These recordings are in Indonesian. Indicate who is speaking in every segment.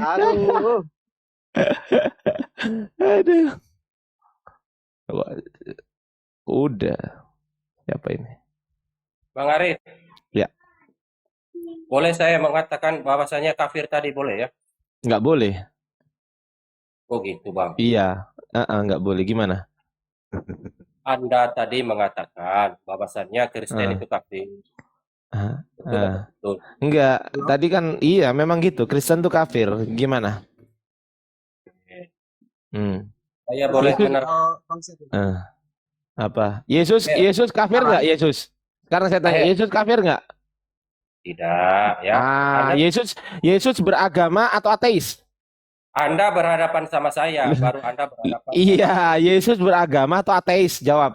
Speaker 1: Aduh.
Speaker 2: Aduh. Udah. Siapa ini?
Speaker 3: Bang Arif.
Speaker 2: Ya.
Speaker 3: Boleh saya mengatakan bahwasanya kafir tadi boleh ya?
Speaker 2: Nggak boleh.
Speaker 3: Oh gitu Bang.
Speaker 2: Iya. Nggak boleh. Gimana?
Speaker 3: Anda tadi mengatakan bahwasannya Kristen itu kafir. Betul, betul.
Speaker 2: Enggak. Tadi kan iya memang gitu. Kristen itu kafir. Gimana?
Speaker 3: Saya boleh
Speaker 2: apa? Yesus kafir nggak? Yesus. Sekarang saya tanya, Yesus kafir nggak?
Speaker 3: Tidak, ya.
Speaker 2: Yesus beragama atau ateis?
Speaker 3: Anda berhadapan sama saya, baru Anda berhadapan.
Speaker 2: Iya, Yesus beragama atau ateis? Jawab.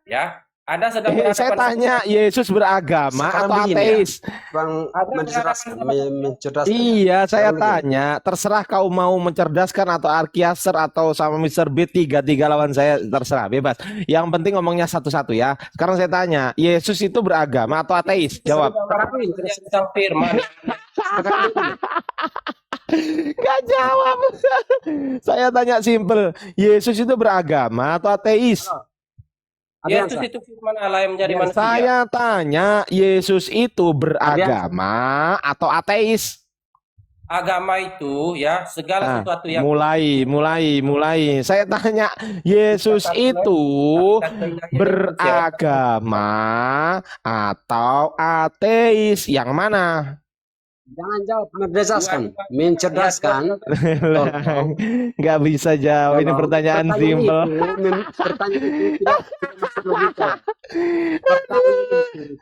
Speaker 3: Ya. Anda sedang berhadapan.
Speaker 2: Saya tanya, Yesus beragama atau ateis?
Speaker 1: Bang mencerdaskan.
Speaker 2: Iya, saya tanya. Terserah kau mau mencerdaskan atau Arkiaser atau sama Mr. Beat, tiga lawan saya, terserah, bebas. Yang penting ngomongnya satu-satu ya. Sekarang saya tanya, Yesus itu beragama atau ateis? Jawab.
Speaker 3: Firman.
Speaker 2: Gak jawab. Saya tanya simple, Yesus itu beragama atau ateis?
Speaker 3: Yesus itu firman Allah yang menjadi manusia.
Speaker 2: Saya tanya, Yesus itu beragama atau ateis?
Speaker 3: Agama itu ya segala sesuatu yang
Speaker 2: mulai. Saya tanya, Yesus itu beragama atau ateis? Yang mana?
Speaker 1: Jangan jawab mencerdaskan.
Speaker 2: Nggak bisa jawab, ini pertanyaan simpel.
Speaker 1: Pertanyaan itu tidak masuk logika.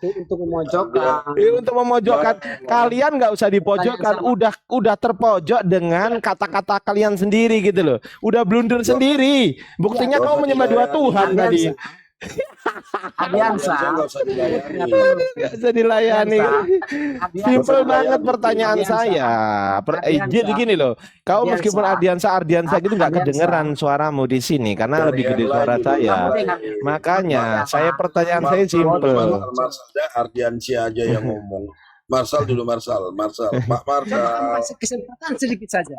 Speaker 1: Untuk memojokkan.
Speaker 2: Untuk memojokkan, kalian nggak usah dipojokkan. Udah terpojok dengan kata-kata kalian sendiri gitu loh. Udah blunder sendiri. Buktinya kau menyembah dua Tuhan tadi.
Speaker 1: Adiansa
Speaker 2: nggak usah dilayani. Simple banget pertanyaan saya. Jadi gini loh, kau meskipun Ardiansa gitu nggak kedengeran suaramu di sini karena lebih gede suara saya. Makanya pertanyaan saya simple.
Speaker 4: Ardiansa aja yang ngomong. Marsal dulu, Marsal. Pak Marsal.
Speaker 1: Kesempatan sedikit saja.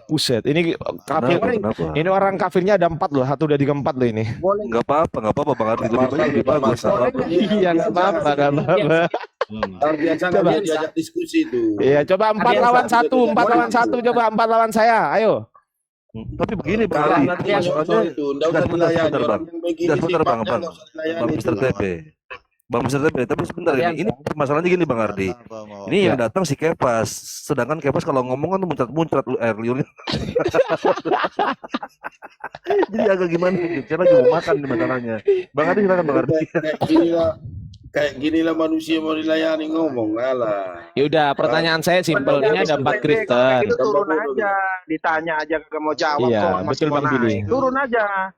Speaker 2: Buset, ini kafir. Ini orang kafirnya ada 4 loh, satu udah 3, 4 loh ini.
Speaker 5: Nggak apa-apa Bang Ardi, lebih bagus.
Speaker 2: Iya, nggak apa-apa.
Speaker 4: Ardiansa nggak bisa diajak diskusi itu.
Speaker 2: Iya, coba 4 lawan 1, coba 4 lawan saya, ayo.
Speaker 5: Tapi begini Bang Ardi, masalahnya
Speaker 4: itu enggak usah dilayani orang yang begini sifatnya, enggak usah dilayani.
Speaker 5: Bang Mr. TP, tapi sebentar ini masalahnya gini Bang Ardi. Ini yang datang si Kepas, sedangkan Kepas kalau ngomong kan muncrat air liurnya. Jadi agak gimana? Saya lagi mau makan di masalahnya. Bang Ardi silakan Bang Ardi.
Speaker 4: Kayak ginilah manusia mau dilayani ngomong alah.
Speaker 2: Ya udah, pertanyaan saya simpel. Ini ada 4 Kristen.
Speaker 6: Itu turun aja, ditanya aja gak mau jawab.
Speaker 2: Iya, betul Bang Billy.
Speaker 6: Turun aja.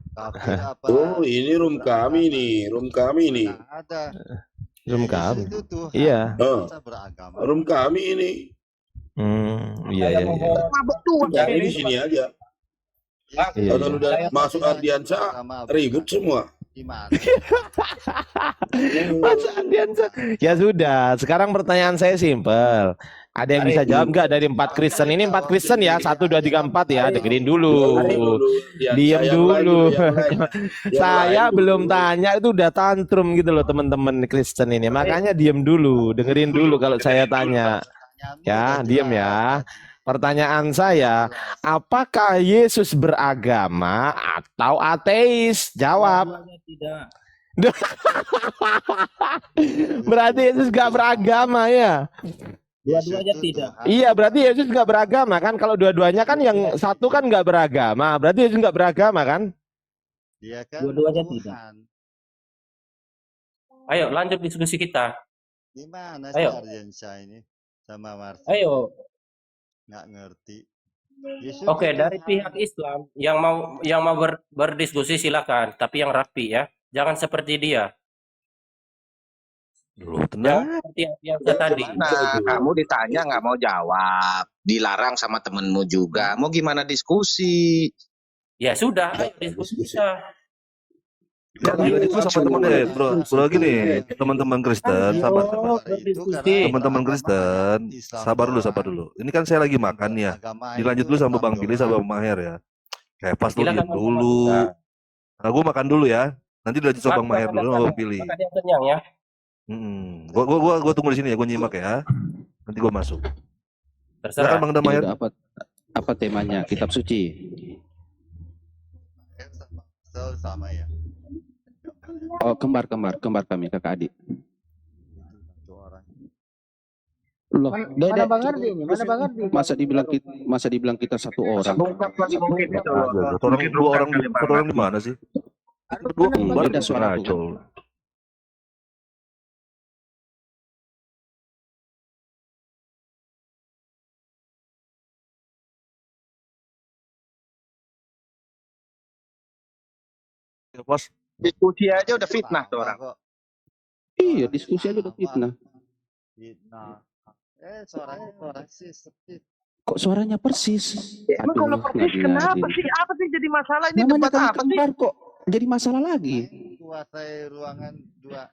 Speaker 4: Oh, ini room kami nih.
Speaker 2: Room kami. Iya.
Speaker 4: Room kami ini.
Speaker 2: Iya.
Speaker 4: Jadi di sini aja. Kalau udah masuk Ardiansa, ribut semua.
Speaker 2: Ya sudah, sekarang pertanyaan saya simpel. Ada yang bisa jawab nggak dari 4 Kristen? Ini 4 Kristen ya, 1, 2, 3, 4 ya. Dengerin dulu. Diam dulu. Saya belum tanya, itu udah tantrum gitu loh teman-teman Kristen ini. Makanya diam dulu, dengerin dulu kalau saya tanya. Ya, diam ya. Pertanyaan saya, apakah Yesus beragama atau ateis? Jawab.
Speaker 3: Tidak.
Speaker 2: Berarti Yesus gak beragama ya?
Speaker 3: Dua-duanya tidak.
Speaker 2: Iya, berarti Yesus gak beragama kan? Kalau dua-duanya kan yang satu kan gak beragama. Berarti Yesus gak beragama kan?
Speaker 7: Iya kan?
Speaker 3: Dua-duanya tidak. Ayo lanjut diskusi kita.
Speaker 7: Gimana sih Ardiansa ini sama Martin?
Speaker 3: Ayo.
Speaker 7: Nggak ngerti.
Speaker 3: Oke, dari pihak Islam yang mau berdiskusi silakan, tapi yang rapi ya. Jangan seperti dia.
Speaker 5: Tenang.
Speaker 3: Seperti yang tadi.
Speaker 8: Nah, kamu ditanya nggak mau jawab, dilarang sama temenmu juga. Mau gimana diskusi?
Speaker 3: Ya sudah, ayo diskusi kita.
Speaker 5: Ya, dilanjut dulu sama temennya, bro gini, teman-teman Kristen, sabar. Teman-teman Kristen, sabar dulu. Ini kan saya lagi makan ya. Dilanjut dulu sama Bang Billy sama Bang Maher ya. Kayak pas lu
Speaker 3: Silakan,
Speaker 5: diam dulu. Nah, gue makan dulu ya. Nanti dilanjut sama Bang Maher dulu sama Bang Billy.
Speaker 3: Makan yang kenyang ya.
Speaker 5: Gua tunggu di sini ya, gue nyimak ya. Nanti gue masuk.
Speaker 3: Terserah.
Speaker 5: Silakan Bang Maher.
Speaker 9: Apa temanya? Kitab suci.
Speaker 7: Sama ya.
Speaker 9: Oh, kembar kami, kakak adik. Loh,
Speaker 6: Mana Bang Ardi ini? Mana Bang Ardi?
Speaker 9: masa dibilang kita satu orang.
Speaker 6: Bongkar lagi mungkin itu.
Speaker 5: Dua orang di mana sih? Dua kembar
Speaker 9: Beda suara tuh.
Speaker 5: kacau. Ya, Bos.
Speaker 6: Diskusi aja udah fitnah tuh orang.
Speaker 9: Iya, diskusi aja udah fitnah.
Speaker 7: Suaranya sih sepi.
Speaker 9: Kok suaranya persis?
Speaker 6: Emang kalau persis kenapa sih? Apa sih jadi masalah ini?
Speaker 9: Namanya
Speaker 6: Debat
Speaker 9: kami
Speaker 6: apa sih?
Speaker 9: kembar kok jadi masalah lagi.
Speaker 7: Kuasai ruangan dua.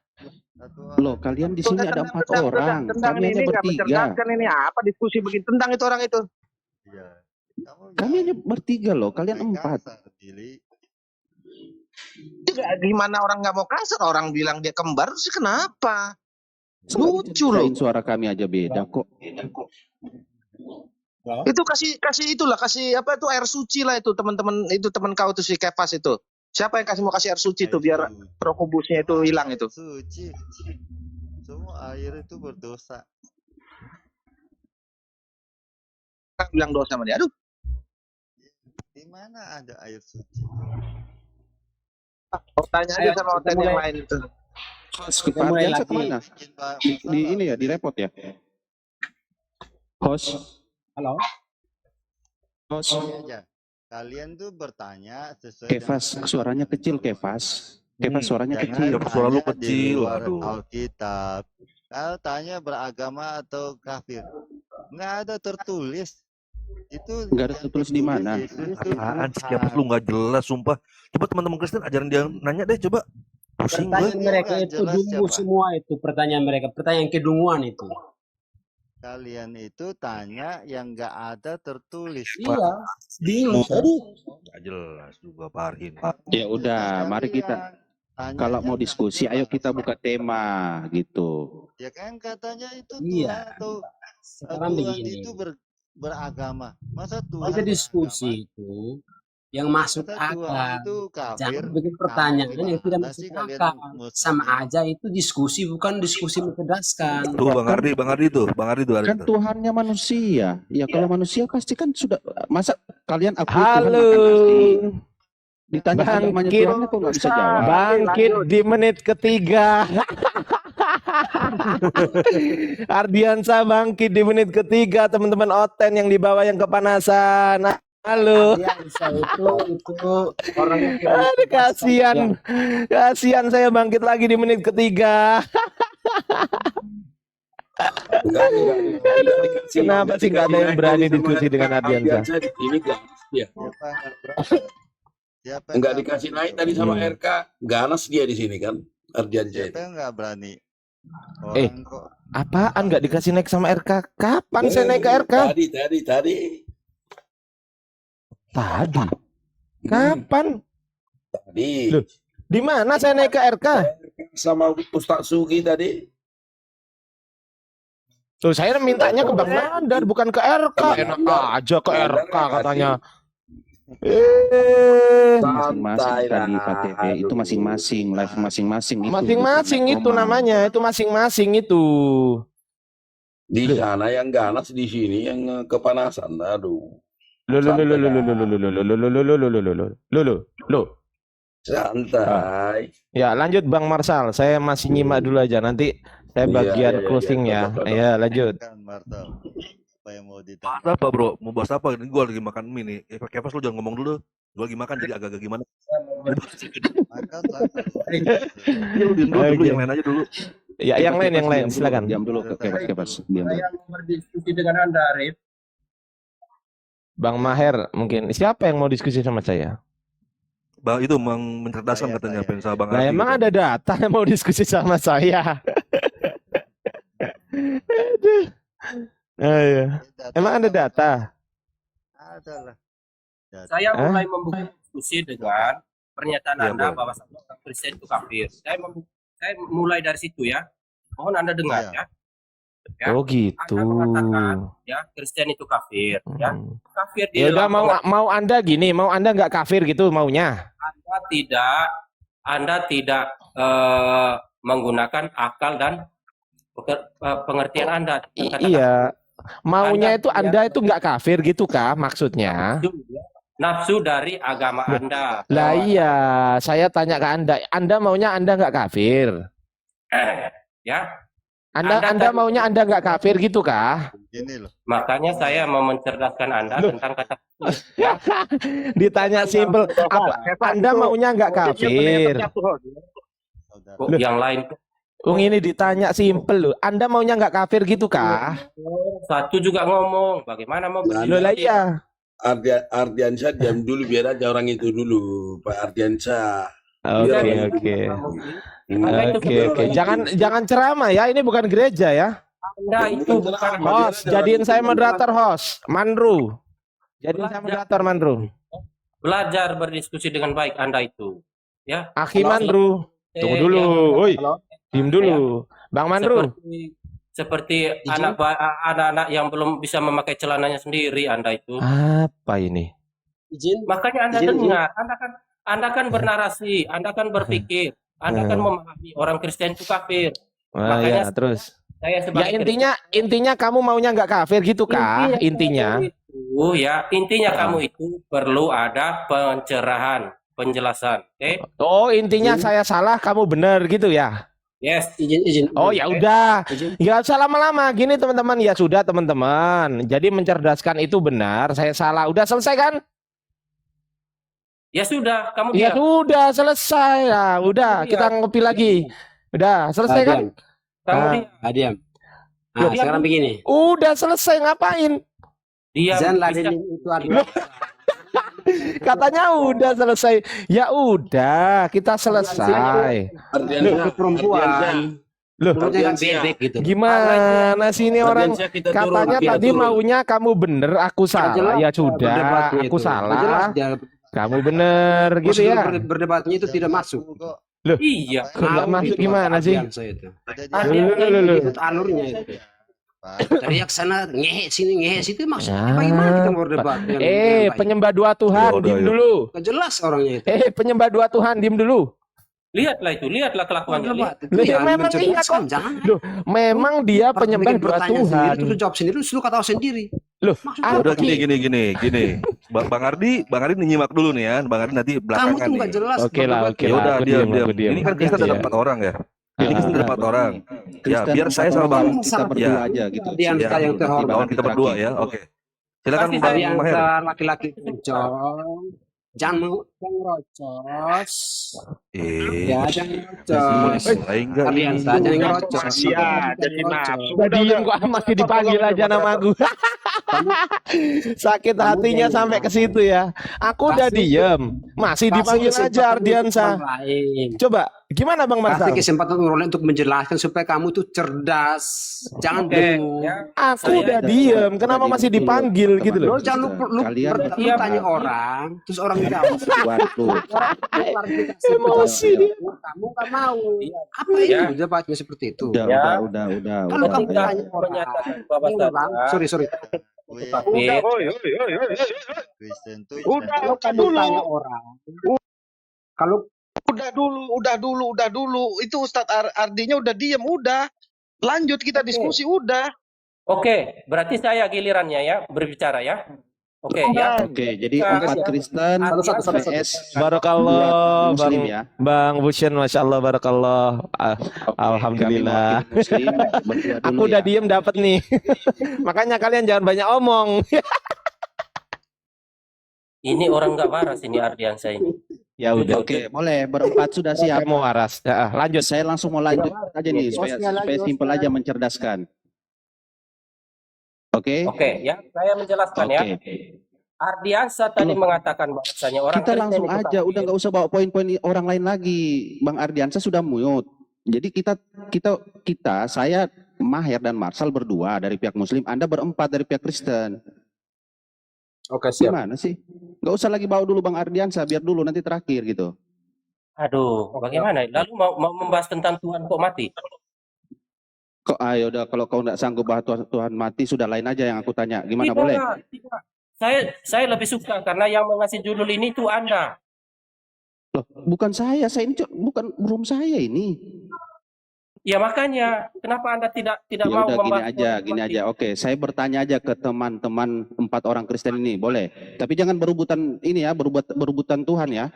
Speaker 9: Loh, kalian di sini ada 4 orang, kami hanya bertiga.
Speaker 6: Ini apa diskusi begitu tentang itu orang itu?
Speaker 7: Iya.
Speaker 9: Kami hanya bertiga loh, kalian 4.
Speaker 8: Gimana orang nggak mau kasar? Orang bilang dia kembar sih kenapa?
Speaker 9: Lucu loh. Suara kami aja beda kok.
Speaker 8: Itu kasih apa itu air suci lah itu teman-teman itu teman kau tuh si Kepas itu. Siapa yang mau kasih air suci tuh biar roh kudusnya itu hilang itu?
Speaker 7: Suci. Semua air itu berdosa.
Speaker 8: Bilang dosa sama dia. Aduh.
Speaker 7: Di mana ada air suci?
Speaker 8: Tanya aja sama hotel yang lain itu.
Speaker 9: Kita mulai lagi. Kemana? Di ini ya, di repot ya. Host.
Speaker 1: Halo.
Speaker 9: Host.
Speaker 7: Aja. Kalian tuh bertanya sesuai
Speaker 9: Kefas, suaranya kecil Kefas. Kefas suaranya kecil.
Speaker 5: Suara lu kecil. Aduh.
Speaker 7: Alkitab. Kalau tanya beragama atau kafir, nggak ada tertulis. Itu
Speaker 9: nggak ada tertulis di mana?
Speaker 5: Apaan sih Kepas lu nggak jelas, sumpah. Coba teman-teman Kristen ajarin dia nanya deh, coba. Pusing gue.
Speaker 1: Pertanyaan mereka itu dungu semua itu pertanyaan mereka, pertanyaan kedunguan itu.
Speaker 7: Kalian itu tanya yang nggak ada tertulis.
Speaker 1: Iya, bingung.
Speaker 5: Nggak jelas juga Parhin.
Speaker 9: Ya udah, mari kita kalau mau diskusi, ayo kita buka tema gitu.
Speaker 7: Ya kan katanya itu
Speaker 1: Iya.
Speaker 7: Tuhan atau
Speaker 1: Sekarang
Speaker 7: Tuhan
Speaker 1: begini.
Speaker 7: itu beragama. Masa Tuhan
Speaker 1: Kita diskusi itu yang masuk
Speaker 7: Tuhan
Speaker 1: akal.
Speaker 7: itu kafir.
Speaker 1: Jangan bikin pertanyaan yang tidak masuk akal. Sama aja itu diskusi, bukan diskusi mencerdaskan.
Speaker 5: Tuh Bang Ardi tuh ada
Speaker 9: Kan
Speaker 5: tuh.
Speaker 9: Tuhannya manusia. Ya kalau manusia pasti kan sudah, masa kalian akui
Speaker 2: Halo.
Speaker 9: Tuhan makan nasi? Ditanya agamanya
Speaker 2: Bangkit.
Speaker 9: Tuhan kok nggak bisa jawab.
Speaker 2: Bangkit di menit ketiga. Ardiansa bangkit di menit ketiga, teman-teman Oten yang di bawah yang kepanasan. Halo.
Speaker 1: Itu orang yang
Speaker 2: Aduh, kasihan saya bangkit lagi di menit ketiga. Kenapa sih nggak ada yang berani diskusi dengan Ardiansa?
Speaker 4: Ini kan ya.
Speaker 7: Siapa
Speaker 4: Enggak dikasih naik tadi sama RK, ganas dia di sini kan, Ardiansyah.
Speaker 7: Siapa yang nggak berani? Kok
Speaker 2: Apaan nggak dikasih naik sama RK? Kapan saya naik ke RK?
Speaker 4: Tadi.
Speaker 2: Tadi. Kapan?
Speaker 4: Tadi.
Speaker 2: Loh, di mana saya naik ke RK?
Speaker 4: Sama Ustaz Sugi tadi.
Speaker 2: Tuh saya mintanya ke Bang Nandar bukan ke RK. Enak aja ke RK katanya.
Speaker 9: Masing-masing tadi Pak TV itu masing-masing, live masing-masing.
Speaker 2: Masing-masing itu namanya, itu masing-masing itu.
Speaker 4: Di sana yang ganas, di sini yang kepanasan. Aduh. Santai.
Speaker 2: Ya lanjut Bang Marsal, saya masih nyimak dulu aja, nanti saya bagian closing ya. Ya lanjut.
Speaker 7: apa yang mau ditanya?
Speaker 5: Apa bro? Mau bahas apa? Ini gue lagi makan mie nih. Kepas lu jangan ngomong dulu. Gue lagi makan jadi agak-agak gimana. Ya lu diam dulu, yang lain aja dulu.
Speaker 2: Ya yang lain silakan.
Speaker 9: Diam dulu Kepas. Diam dulu.
Speaker 6: Yang berdiskusi dengan Anda, Arif.
Speaker 2: Bang Maher mungkin. Siapa yang mau diskusi sama saya?
Speaker 5: Itu mencerdaskan katanya pensa Bang
Speaker 2: Nah,
Speaker 5: Ardi
Speaker 2: emang
Speaker 5: katanya.
Speaker 2: ada data yang mau diskusi sama saya? Aduh. Ayo. Emang ada data?
Speaker 7: Ada lah.
Speaker 3: Saya mulai membuka diskusi dengan pernyataan
Speaker 5: Iya,
Speaker 3: Anda
Speaker 5: boleh.
Speaker 3: bahwa orang Kristen itu kafir. Saya mulai dari situ ya. Mohon Anda dengar
Speaker 7: Iya.
Speaker 3: ya.
Speaker 2: Oh gitu.
Speaker 3: Anda mengatakan ya Kristen itu kafir ya. Kafir di
Speaker 2: Ya udah
Speaker 3: dalam
Speaker 2: mau Anda gini, mau Anda nggak kafir gitu maunya?
Speaker 3: Anda tidak menggunakan akal dan pengertian Anda.
Speaker 2: Iya. Maunya itu Anda itu nggak kafir gitu kah maksudnya?
Speaker 3: Nafsu dari agama Anda.
Speaker 2: Lah iya, saya tanya ke Anda maunya Anda nggak kafir?
Speaker 3: Ya.
Speaker 2: Anda maunya Anda nggak kafir gitu kah?
Speaker 7: Gini loh.
Speaker 3: Makanya saya mau mencerdaskan Anda tentang kata
Speaker 2: Ditanya simpel, apa Anda maunya nggak kafir?
Speaker 3: kok yang lain.
Speaker 2: Ini ditanya simpel loh. Anda maunya nggak kafir gitu kah?
Speaker 3: Satu juga ngomong, bagaimana mau
Speaker 2: Loh lah iya.
Speaker 4: Ardiansyah diam dulu, biar aja orang itu dulu, Pak Ardiansyah.
Speaker 2: Oke. Jangan ceramah ya. Ini bukan gereja ya.
Speaker 3: Anda itu bukan
Speaker 2: Host, jadiin saya moderator host. Manru. Jadiin saya moderator Manru.
Speaker 3: belajar berdiskusi dengan baik Anda itu. Ya.
Speaker 2: Aki Manru. Tunggu dulu. Woi. Diem dulu. Bang Manru.
Speaker 3: Seperti anak-anak yang belum bisa memakai celananya sendiri Anda itu.
Speaker 2: Apa ini?
Speaker 3: Makanya Anda dengar, Anda kan bernarasi, Anda kan berpikir, Anda kan memahami orang Kristen itu kafir.
Speaker 2: Ya, terus.
Speaker 3: Saya
Speaker 2: Ya
Speaker 3: sebagai
Speaker 2: intinya kamu maunya nggak kafir gitu kah? Intinya.
Speaker 3: Intinya kamu itu perlu ada pencerahan, penjelasan. Oke?
Speaker 2: Oh, intinya saya salah, kamu benar gitu ya.
Speaker 3: Yes.
Speaker 1: Izin.
Speaker 2: Oh ya udah, nggak usah lama-lama. Gini teman-teman, ya sudah teman-teman. Jadi mencerdaskan itu benar, saya salah. Udah selesai kan?
Speaker 3: Ya sudah, kamu
Speaker 2: Ya
Speaker 3: diam.
Speaker 2: sudah selesai. Nah, udah kita ngopi lagi. Udah selesai kan?
Speaker 3: Kamu
Speaker 1: Diam.
Speaker 3: Loh,
Speaker 1: Nah, sekarang begini.
Speaker 2: Udah selesai ngapain?
Speaker 3: diam.
Speaker 1: Zan
Speaker 3: Bisa.
Speaker 1: ladenin itu adalah
Speaker 2: Katanya udah selesai. Ya udah, kita selesai.
Speaker 1: itu perempuan.
Speaker 2: Loh,
Speaker 1: Mulutnya kan bebek gitu.
Speaker 2: gimana sih ini orang?
Speaker 4: Ardiansyah, kita turun,
Speaker 2: Katanya
Speaker 4: kita
Speaker 2: tadi
Speaker 4: turun.
Speaker 2: maunya kamu bener, aku salah. Ya sudah,
Speaker 1: Berdebatnya
Speaker 2: aku
Speaker 1: itu.
Speaker 2: salah.
Speaker 1: Jelas dia
Speaker 2: Kamu bener gitu
Speaker 1: prosedur
Speaker 2: ya.
Speaker 1: berdebatnya itu tidak masuk.
Speaker 3: Iya.
Speaker 2: Kok nggak masuk gimana sih?
Speaker 1: Saya itu.
Speaker 2: Loh.
Speaker 1: Ikut alurnya itu. Teriak sana, ngehe sini, ngehe situ, maksudnya bagaimana kita mau berdebat?
Speaker 2: Penyembah dua Tuhan, diem dulu.
Speaker 1: Nggak jelas orangnya itu.
Speaker 2: Penyembah dua Tuhan, diem dulu.
Speaker 3: Lihatlah kelakuannya.
Speaker 1: Berdebat.
Speaker 2: Loh, ya
Speaker 1: Ya,
Speaker 2: memang iya
Speaker 1: mencerdaskan,
Speaker 2: kok.
Speaker 1: jangan.
Speaker 2: Loh, memang dia penyembah
Speaker 1: Bikin
Speaker 2: dua
Speaker 1: pertanyaan
Speaker 2: Tuhan.
Speaker 1: sendiri, terus jawab sendiri, terus lu kata sendiri.
Speaker 2: Loh,
Speaker 1: Maksudnya
Speaker 5: Udah
Speaker 1: apa?
Speaker 5: gini. Bang Ardi nyimak dulu nih ya. Bang Ardi nanti
Speaker 1: Kamu
Speaker 5: belakangan
Speaker 1: tuh nggak
Speaker 5: nih.
Speaker 1: jelas.
Speaker 2: Oke lah,
Speaker 1: berdebat.
Speaker 2: oke
Speaker 5: Ya
Speaker 2: lah.
Speaker 5: udah
Speaker 2: Aku
Speaker 5: diam.
Speaker 2: diam.
Speaker 5: Ini kan kita ada
Speaker 2: Iya.
Speaker 5: 4 orang ya. Ini kita ada 4 orang. Ya,
Speaker 9: Kristen
Speaker 5: biar saya sama Bang
Speaker 9: kita berdua
Speaker 5: ya.
Speaker 9: aja gitu.
Speaker 1: Di antara yang terhormat.
Speaker 5: Lawan kita berdua ya. Oke. Silakan
Speaker 3: Pasti
Speaker 5: Bang
Speaker 1: Di
Speaker 5: Maher.
Speaker 1: antara laki-laki pucong, jangan ngerocos. Ya, jangan ngerocos.
Speaker 5: Mulai enggak
Speaker 1: Kalian
Speaker 5: ini?
Speaker 1: saja yang ngerocos.
Speaker 8: jadi nafsu.
Speaker 2: Udah diem kok masih dipanggil aja nama aku. Sakit hatinya sampai ke situ ya. Aku udah diem, masih dipanggil aja Ardiansyah. Coba gimana Bang
Speaker 1: Kasih
Speaker 2: Marsal?
Speaker 1: kesempatan Roland untuk menjelaskan supaya kamu tuh cerdas. Jangan bingung.
Speaker 2: Aku udah diem, kenapa masih dipanggil gitu loh?
Speaker 1: Lo jangan lu
Speaker 9: Kalian
Speaker 1: lu tanya orang, terus orang jawab.
Speaker 9: Waduh.
Speaker 2: Emosi dia.
Speaker 1: Kamu nggak mau. Apa
Speaker 3: Ya.
Speaker 1: itu debatnya seperti itu?
Speaker 9: Udah.
Speaker 1: Kalau kamu
Speaker 9: Ya.
Speaker 1: tanya orang,
Speaker 3: Menyatakan bahwa
Speaker 1: orang, sorry.
Speaker 3: kafir.
Speaker 7: Kristen tuh
Speaker 1: Kalau kamu tanya orang, kalau
Speaker 8: Udah dulu. Itu Ustadz Ardinya udah diem, udah. Lanjut kita diskusi, udah.
Speaker 3: Oke, berarti saya gilirannya ya berbicara ya. Oke ya.
Speaker 9: Oke, jadi umat Kristen PS
Speaker 2: Barakallah,
Speaker 9: Muslim
Speaker 2: Bang,
Speaker 9: ya.
Speaker 2: Bang Bushen, masya Allah, barakallah. Alhamdulillah.
Speaker 9: Kami wakil Muslim berdua dulu
Speaker 2: Aku udah
Speaker 9: ya.
Speaker 2: diem dapat nih. Makanya kalian jangan banyak omong.
Speaker 3: Ini orang nggak waras ini Ardiansyah ini.
Speaker 2: Ya udah.
Speaker 9: Oke, boleh berempat sudah siap.
Speaker 2: Kamu waras. Ya, lanjut.
Speaker 9: Saya langsung mau lanjut aja nih supaya simpel aja mencerdaskan. Oke.
Speaker 3: Oke ya, saya menjelaskan ya.
Speaker 9: Oke.
Speaker 3: Ardiansa tadi
Speaker 9: Loh,
Speaker 3: mengatakan bahwasanya orang
Speaker 9: kita
Speaker 3: Kristen
Speaker 9: langsung
Speaker 3: itu
Speaker 9: aja, udah
Speaker 3: kafir.
Speaker 9: nggak usah bawa poin-poin orang lain lagi. Bang Ardiansa sudah mute. Jadi kita, saya, Maher dan Marsal berdua dari pihak Muslim, Anda berempat dari pihak Kristen.
Speaker 1: Oke, siap.
Speaker 9: Gimana sih? Nggak usah lagi bawa dulu Bang Ardiansa, biar dulu nanti terakhir gitu.
Speaker 3: Aduh, bagaimana? Lalu mau membahas tentang Tuhan kok mati?
Speaker 9: Kok ayo udah, kalau kau nggak sanggup bahas Tuhan mati, sudah lain aja yang aku tanya. Gimana, boleh?
Speaker 3: Tidak. Saya lebih suka karena yang mengasih judul ini tuh Anda.
Speaker 9: Loh, bukan saya ini bukan room saya ini.
Speaker 3: Ya makanya, kenapa Anda tidak
Speaker 9: Ya
Speaker 3: mau
Speaker 9: udah
Speaker 3: membahas
Speaker 9: gini aja. Oke, saya bertanya aja ke teman-teman 4 orang Kristen ini, boleh. Tapi jangan berebutan ini ya, berebutan Tuhan ya.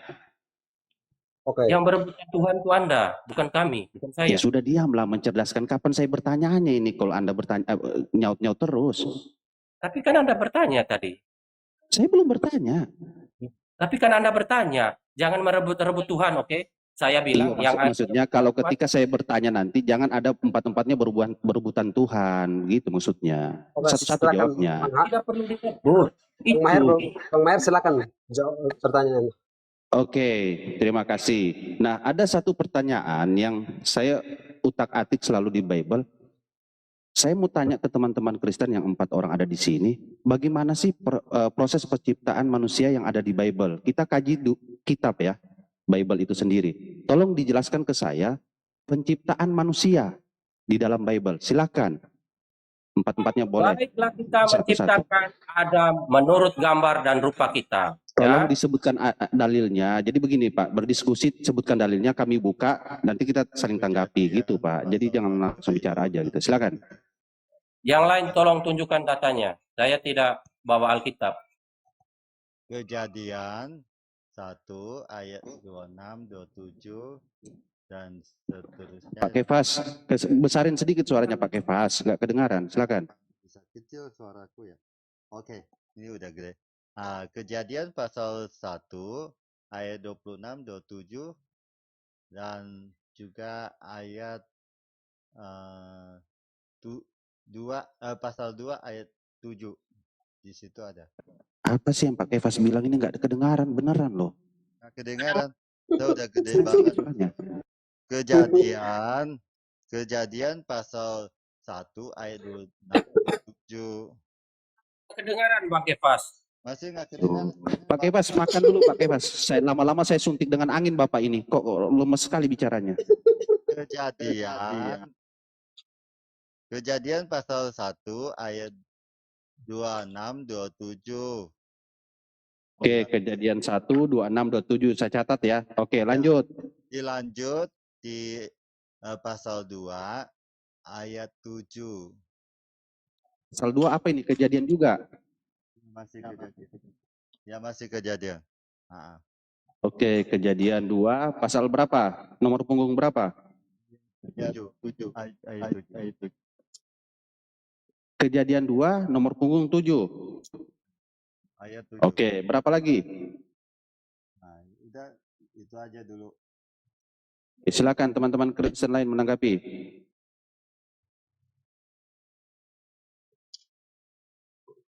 Speaker 1: Oke.
Speaker 3: Yang berebutan Tuhan itu Anda, bukan kami, bukan saya.
Speaker 9: Ya sudah, diamlah, mencerdaskan. Kapan saya bertanyanya ini kalau Anda bertanya nyaut-nyaut terus?
Speaker 3: Tapi kan Anda bertanya tadi.
Speaker 9: Saya belum bertanya.
Speaker 3: Tapi kan Anda bertanya, jangan merebut-rebut Tuhan, oke? Saya bilang
Speaker 9: Iya,
Speaker 3: yang
Speaker 9: maksudnya kalau ketika saya bertanya nanti jangan ada empat-empatnya berebutan Tuhan, gitu maksudnya.
Speaker 1: Oke,
Speaker 9: Satu-satu
Speaker 1: silakan.
Speaker 9: jawabnya.
Speaker 3: tidak perlu direbut.
Speaker 1: Bang Maher silakan jawab pertanyaan.
Speaker 9: Oke, terima kasih. Nah, ada satu pertanyaan yang saya utak-atik selalu di Bible. Saya mau tanya ke teman-teman Kristen yang 4 orang ada di sini, bagaimana sih proses penciptaan manusia yang ada di Bible? Kita kaji kitab ya, Bible itu sendiri. Tolong dijelaskan ke saya penciptaan manusia di dalam Bible. Silakan. Empat-empatnya boleh.
Speaker 3: Baiklah kita
Speaker 9: Satu-satu.
Speaker 3: menciptakan Adam menurut gambar dan rupa kita.
Speaker 9: Tolong
Speaker 3: Ya.
Speaker 9: disebutkan dalilnya. Jadi begini Pak, berdiskusi sebutkan dalilnya, kami buka, nanti kita saling tanggapi gitu Pak. Jadi jangan langsung bicara aja gitu. Silakan.
Speaker 3: Yang lain tolong tunjukkan datanya. Saya tidak bawa Alkitab.
Speaker 7: Kejadian 1 ayat 26, 27 dan seterusnya.
Speaker 9: Pak Kefas, besarin sedikit suaranya Pak Kefas, nggak kedengaran. Silakan.
Speaker 7: Bisa kecil suaraku ya. Oke, ini udah gede. Kejadian pasal 1 ayat 26, 27 dan juga ayat 2 pasal 2 ayat 7. Di situ ada.
Speaker 9: Apa sih yang Pak Kefas bilang ini nggak kedengaran beneran loh.
Speaker 7: Nggak kedengaran. Itu udah gede banget.
Speaker 9: Suaranya.
Speaker 7: Kejadian pasal 1 ayat 27.
Speaker 3: Kedengaran Bang Kefas.
Speaker 7: Masih nggak kedengaran?
Speaker 9: Pak Kefas, makan dulu Pak Kefas. Lama-lama saya suntik dengan angin Bapak ini. Kok lemes sekali bicaranya.
Speaker 7: Kejadian pasal 1 ayat 26, 27.
Speaker 9: Oke, Kejadian 1, 26, 27. Saya catat ya. Oke, lanjut.
Speaker 7: Dilanjut di pasal 2 ayat 7.
Speaker 9: Pasal 2 apa ini? Kejadian juga?
Speaker 7: Masih kejadian. Ya, masih kejadian.
Speaker 9: Oke, Kejadian 2, pasal berapa? Nomor punggung berapa?
Speaker 7: 7. Ayat 7.
Speaker 9: Kejadian 2, nomor punggung 7.
Speaker 7: Ayat 7.
Speaker 9: Oke, berapa lagi?
Speaker 7: Nah, udah itu aja dulu.
Speaker 9: Silakan teman-teman Kristen lain menanggapi.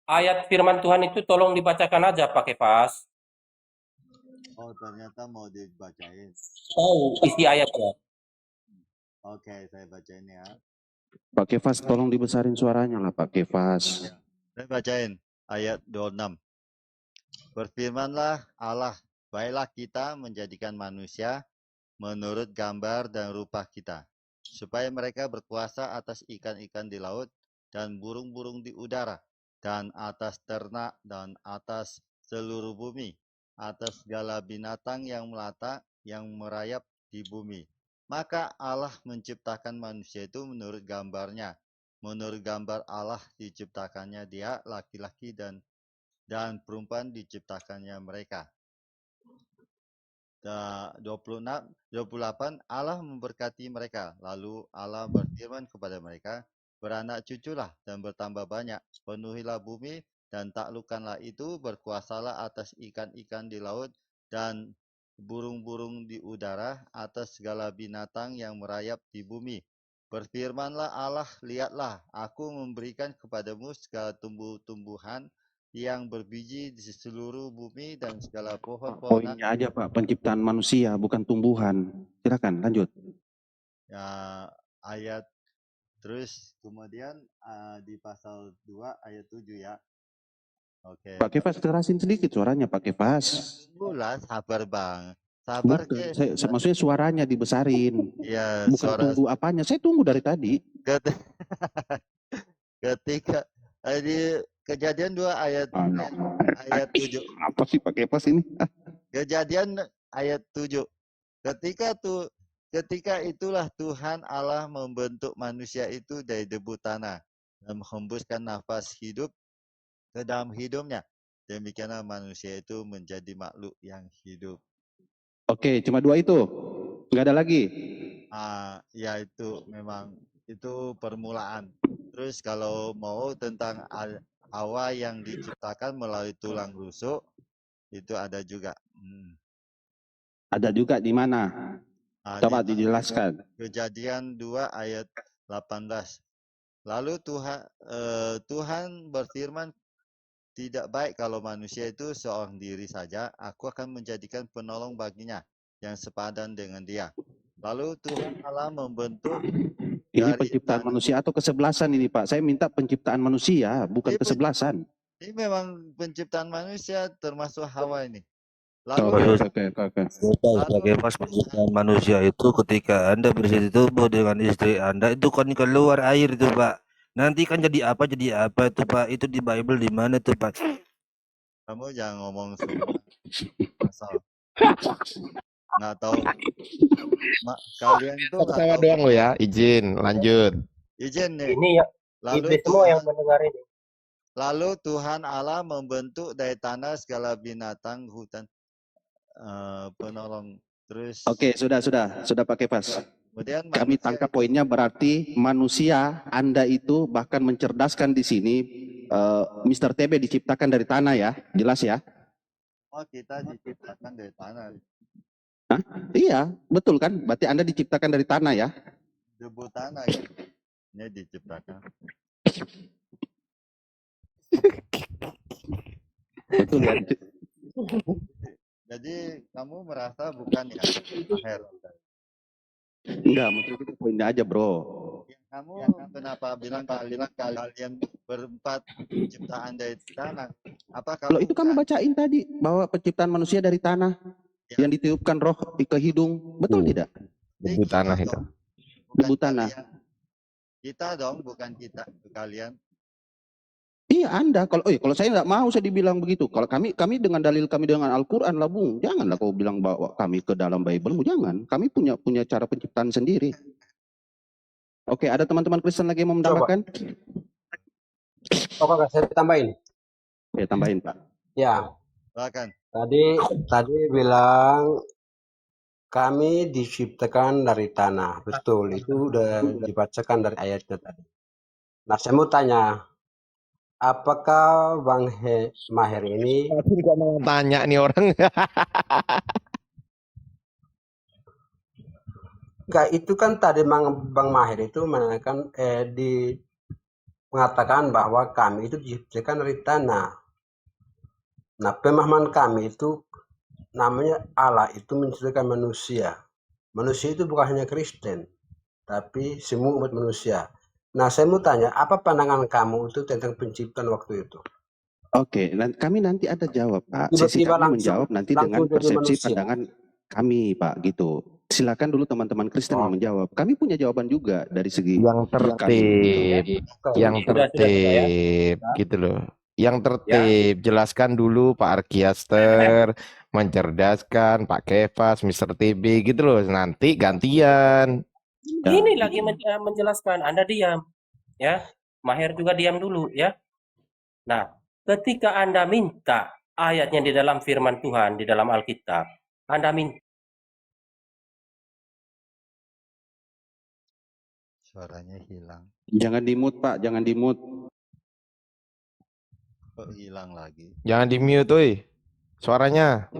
Speaker 3: Ayat firman Tuhan itu tolong dibacakan aja Pak Kefas.
Speaker 7: Oh, ternyata mau dibacain.
Speaker 3: Tahu isi ayatnya.
Speaker 7: Oke, saya bacain ya.
Speaker 9: Pak Kefas, tolong dibesarin suaranya lah Pak Kefas.
Speaker 7: Saya bacain ayat 26. Berfirmanlah Allah, baiklah kita menjadikan manusia menurut gambar dan rupa kita, supaya mereka berkuasa atas ikan-ikan di laut dan burung-burung di udara, dan atas ternak dan atas seluruh bumi, atas segala binatang yang melata yang merayap di bumi. Maka Allah menciptakan manusia itu menurut gambarnya. Menurut gambar Allah diciptakannya dia, laki-laki dan perempuan diciptakannya mereka. 28 Allah memberkati mereka. Lalu Allah berfirman kepada mereka, beranak cuculah dan bertambah banyak, penuhilah bumi dan taklukkanlah itu, berkuasalah atas ikan-ikan di laut dan burung-burung di udara, atas segala binatang yang merayap di bumi. Berfirmanlah Allah, lihatlah, aku memberikan kepadamu segala tumbuh-tumbuhan yang berbiji di seluruh bumi dan segala pohon-pohonan
Speaker 9: Poinnya aja Pak, penciptaan manusia bukan tumbuhan. Silakan lanjut.
Speaker 7: ya, ayat terus kemudian di pasal 2 ayat 7 ya. Oke.
Speaker 9: Pak Kefas kerasin sedikit suaranya Pak Kefas.
Speaker 7: Bulan sabar Bang. Sabar
Speaker 9: Bukan,
Speaker 7: ke.
Speaker 9: maksudnya suaranya dibesarin.
Speaker 7: Ya,
Speaker 9: Bukan
Speaker 7: suara
Speaker 9: tunggu apanya. Saya tunggu dari tadi.
Speaker 7: ketika di Kejadian 2 ayat 7.
Speaker 9: Apa sih Pak Kefas ini?
Speaker 7: Kejadian ayat 7. Ketika itulah Tuhan Allah membentuk manusia itu dari debu tanah dan menghembuskan nafas hidup ke dalam hidupnya. Demikianlah manusia itu menjadi makhluk yang hidup.
Speaker 9: Oke, cuma 2 itu. Nggak ada lagi.
Speaker 7: Ya itu memang itu permulaan. Terus kalau mau tentang Hawa yang diciptakan melalui tulang rusuk itu ada juga.
Speaker 9: Ada juga di mana? Coba dijelaskan.
Speaker 7: Kejadian 2 ayat 18. Lalu Tuhan berfirman, tidak baik kalau manusia itu seorang diri saja, aku akan menjadikan penolong baginya yang sepadan dengan dia. Lalu Tuhan Allah membentuk.
Speaker 9: Ini penciptaan manusia atau kesebelasan ini Pak? Saya minta penciptaan manusia, bukan kesebelasan.
Speaker 7: Ini memang penciptaan manusia termasuk Hawa ini.
Speaker 5: Oke. Sebagai pas penciptaan manusia itu ketika Anda bersetubuh dengan istri Anda itu kan keluar air itu Pak. Nanti kan jadi apa itu Pak? Itu di Bible di mana tuh Pak?
Speaker 7: Kamu jangan ngomong semua asal. Nggak tahu. Kalian itu
Speaker 2: ketawa doang lo ya. Izin, lanjut.
Speaker 7: Izin nih.
Speaker 3: Ini ya,
Speaker 7: Lalu
Speaker 3: semua yang mendengar ini.
Speaker 7: Lalu Tuhan Allah membentuk dari tanah segala binatang hutan penolong. Terus.
Speaker 9: Oke, sudah Pak Kefas.
Speaker 7: Kemudian
Speaker 9: kami tangkap poinnya berarti manusia Anda itu bahkan mencerdaskan di sini Mr. TB diciptakan dari tanah ya, jelas ya?
Speaker 7: Oh, kita diciptakan dari tanah.
Speaker 9: Hah? Iya, betul kan? Berarti Anda diciptakan dari tanah ya?
Speaker 7: Debu tanah ya. Ini diciptakan.
Speaker 9: Betul ya.
Speaker 7: Jadi kamu merasa bukan ya, Maher?
Speaker 9: Enggak, maksud itu poinnya aja bro.
Speaker 7: Kamu kenapa bilang kalian berempat ciptaan dari tanah? Apa
Speaker 9: kalau itu kamu bacain tadi bahwa penciptaan manusia dari tanah yang ditiupkan roh ke hidung, betul tidak?
Speaker 2: Debu tanah itu.
Speaker 9: Debu tanah.
Speaker 7: Kita dong, bukan kita, kalian.
Speaker 9: Iya Anda, kalau saya nggak mau saya dibilang begitu. Kalau kami dengan dalil kami dengan Al-Quran lah Bung. Janganlah kau bilang bawa kami ke dalam Bible, jangan. Kami punya cara penciptaan sendiri. Oke, ada teman-teman Kristen lagi yang mau menambahkan?
Speaker 1: Oke, saya tambahin.
Speaker 9: Ya, tambahin Pak.
Speaker 1: Ya.
Speaker 7: Silakan.
Speaker 1: Tadi bilang kami diciptakan dari tanah. Betul, itu udah dibacakan dari ayatnya tadi. Nah, saya mau tanya, apakah Bang Maher ini
Speaker 2: mau tanya nih orang.
Speaker 1: enggak, itu kan tadi Bang Maher itu mengatakan bahwa kami itu diciptakan dari tanah. Nah, pemahaman kami itu namanya Allah itu menciptakan manusia. Manusia itu bukan hanya Kristen, tapi semua umat manusia. Nah, saya mau tanya, apa pandangan kamu itu tentang penciptaan waktu itu?
Speaker 9: Oke, kami nanti ada jawab, Pak. Sesi kami menjawab nanti dengan persepsi pandangan kami, Pak, gitu. Silakan dulu teman-teman Kristen yang menjawab. Kami punya jawaban juga dari segi
Speaker 2: yang tertib, gitu loh. Yang tertib, jelaskan dulu Pak Arkiaster, mencerdaskan Pak Kefas, Mr. TB, gitu loh. Nanti gantian.
Speaker 3: Ini lagi menjelaskan, Anda diam, ya. Maher juga diam dulu, ya. Nah, ketika Anda minta ayatnya di dalam firman Tuhan, di dalam Alkitab, Anda minta.
Speaker 7: Suaranya hilang.
Speaker 9: Jangan di-mute, Pak, jangan di-mute.
Speaker 7: Kok hilang lagi?
Speaker 2: Jangan di-mute, woy. Suaranya.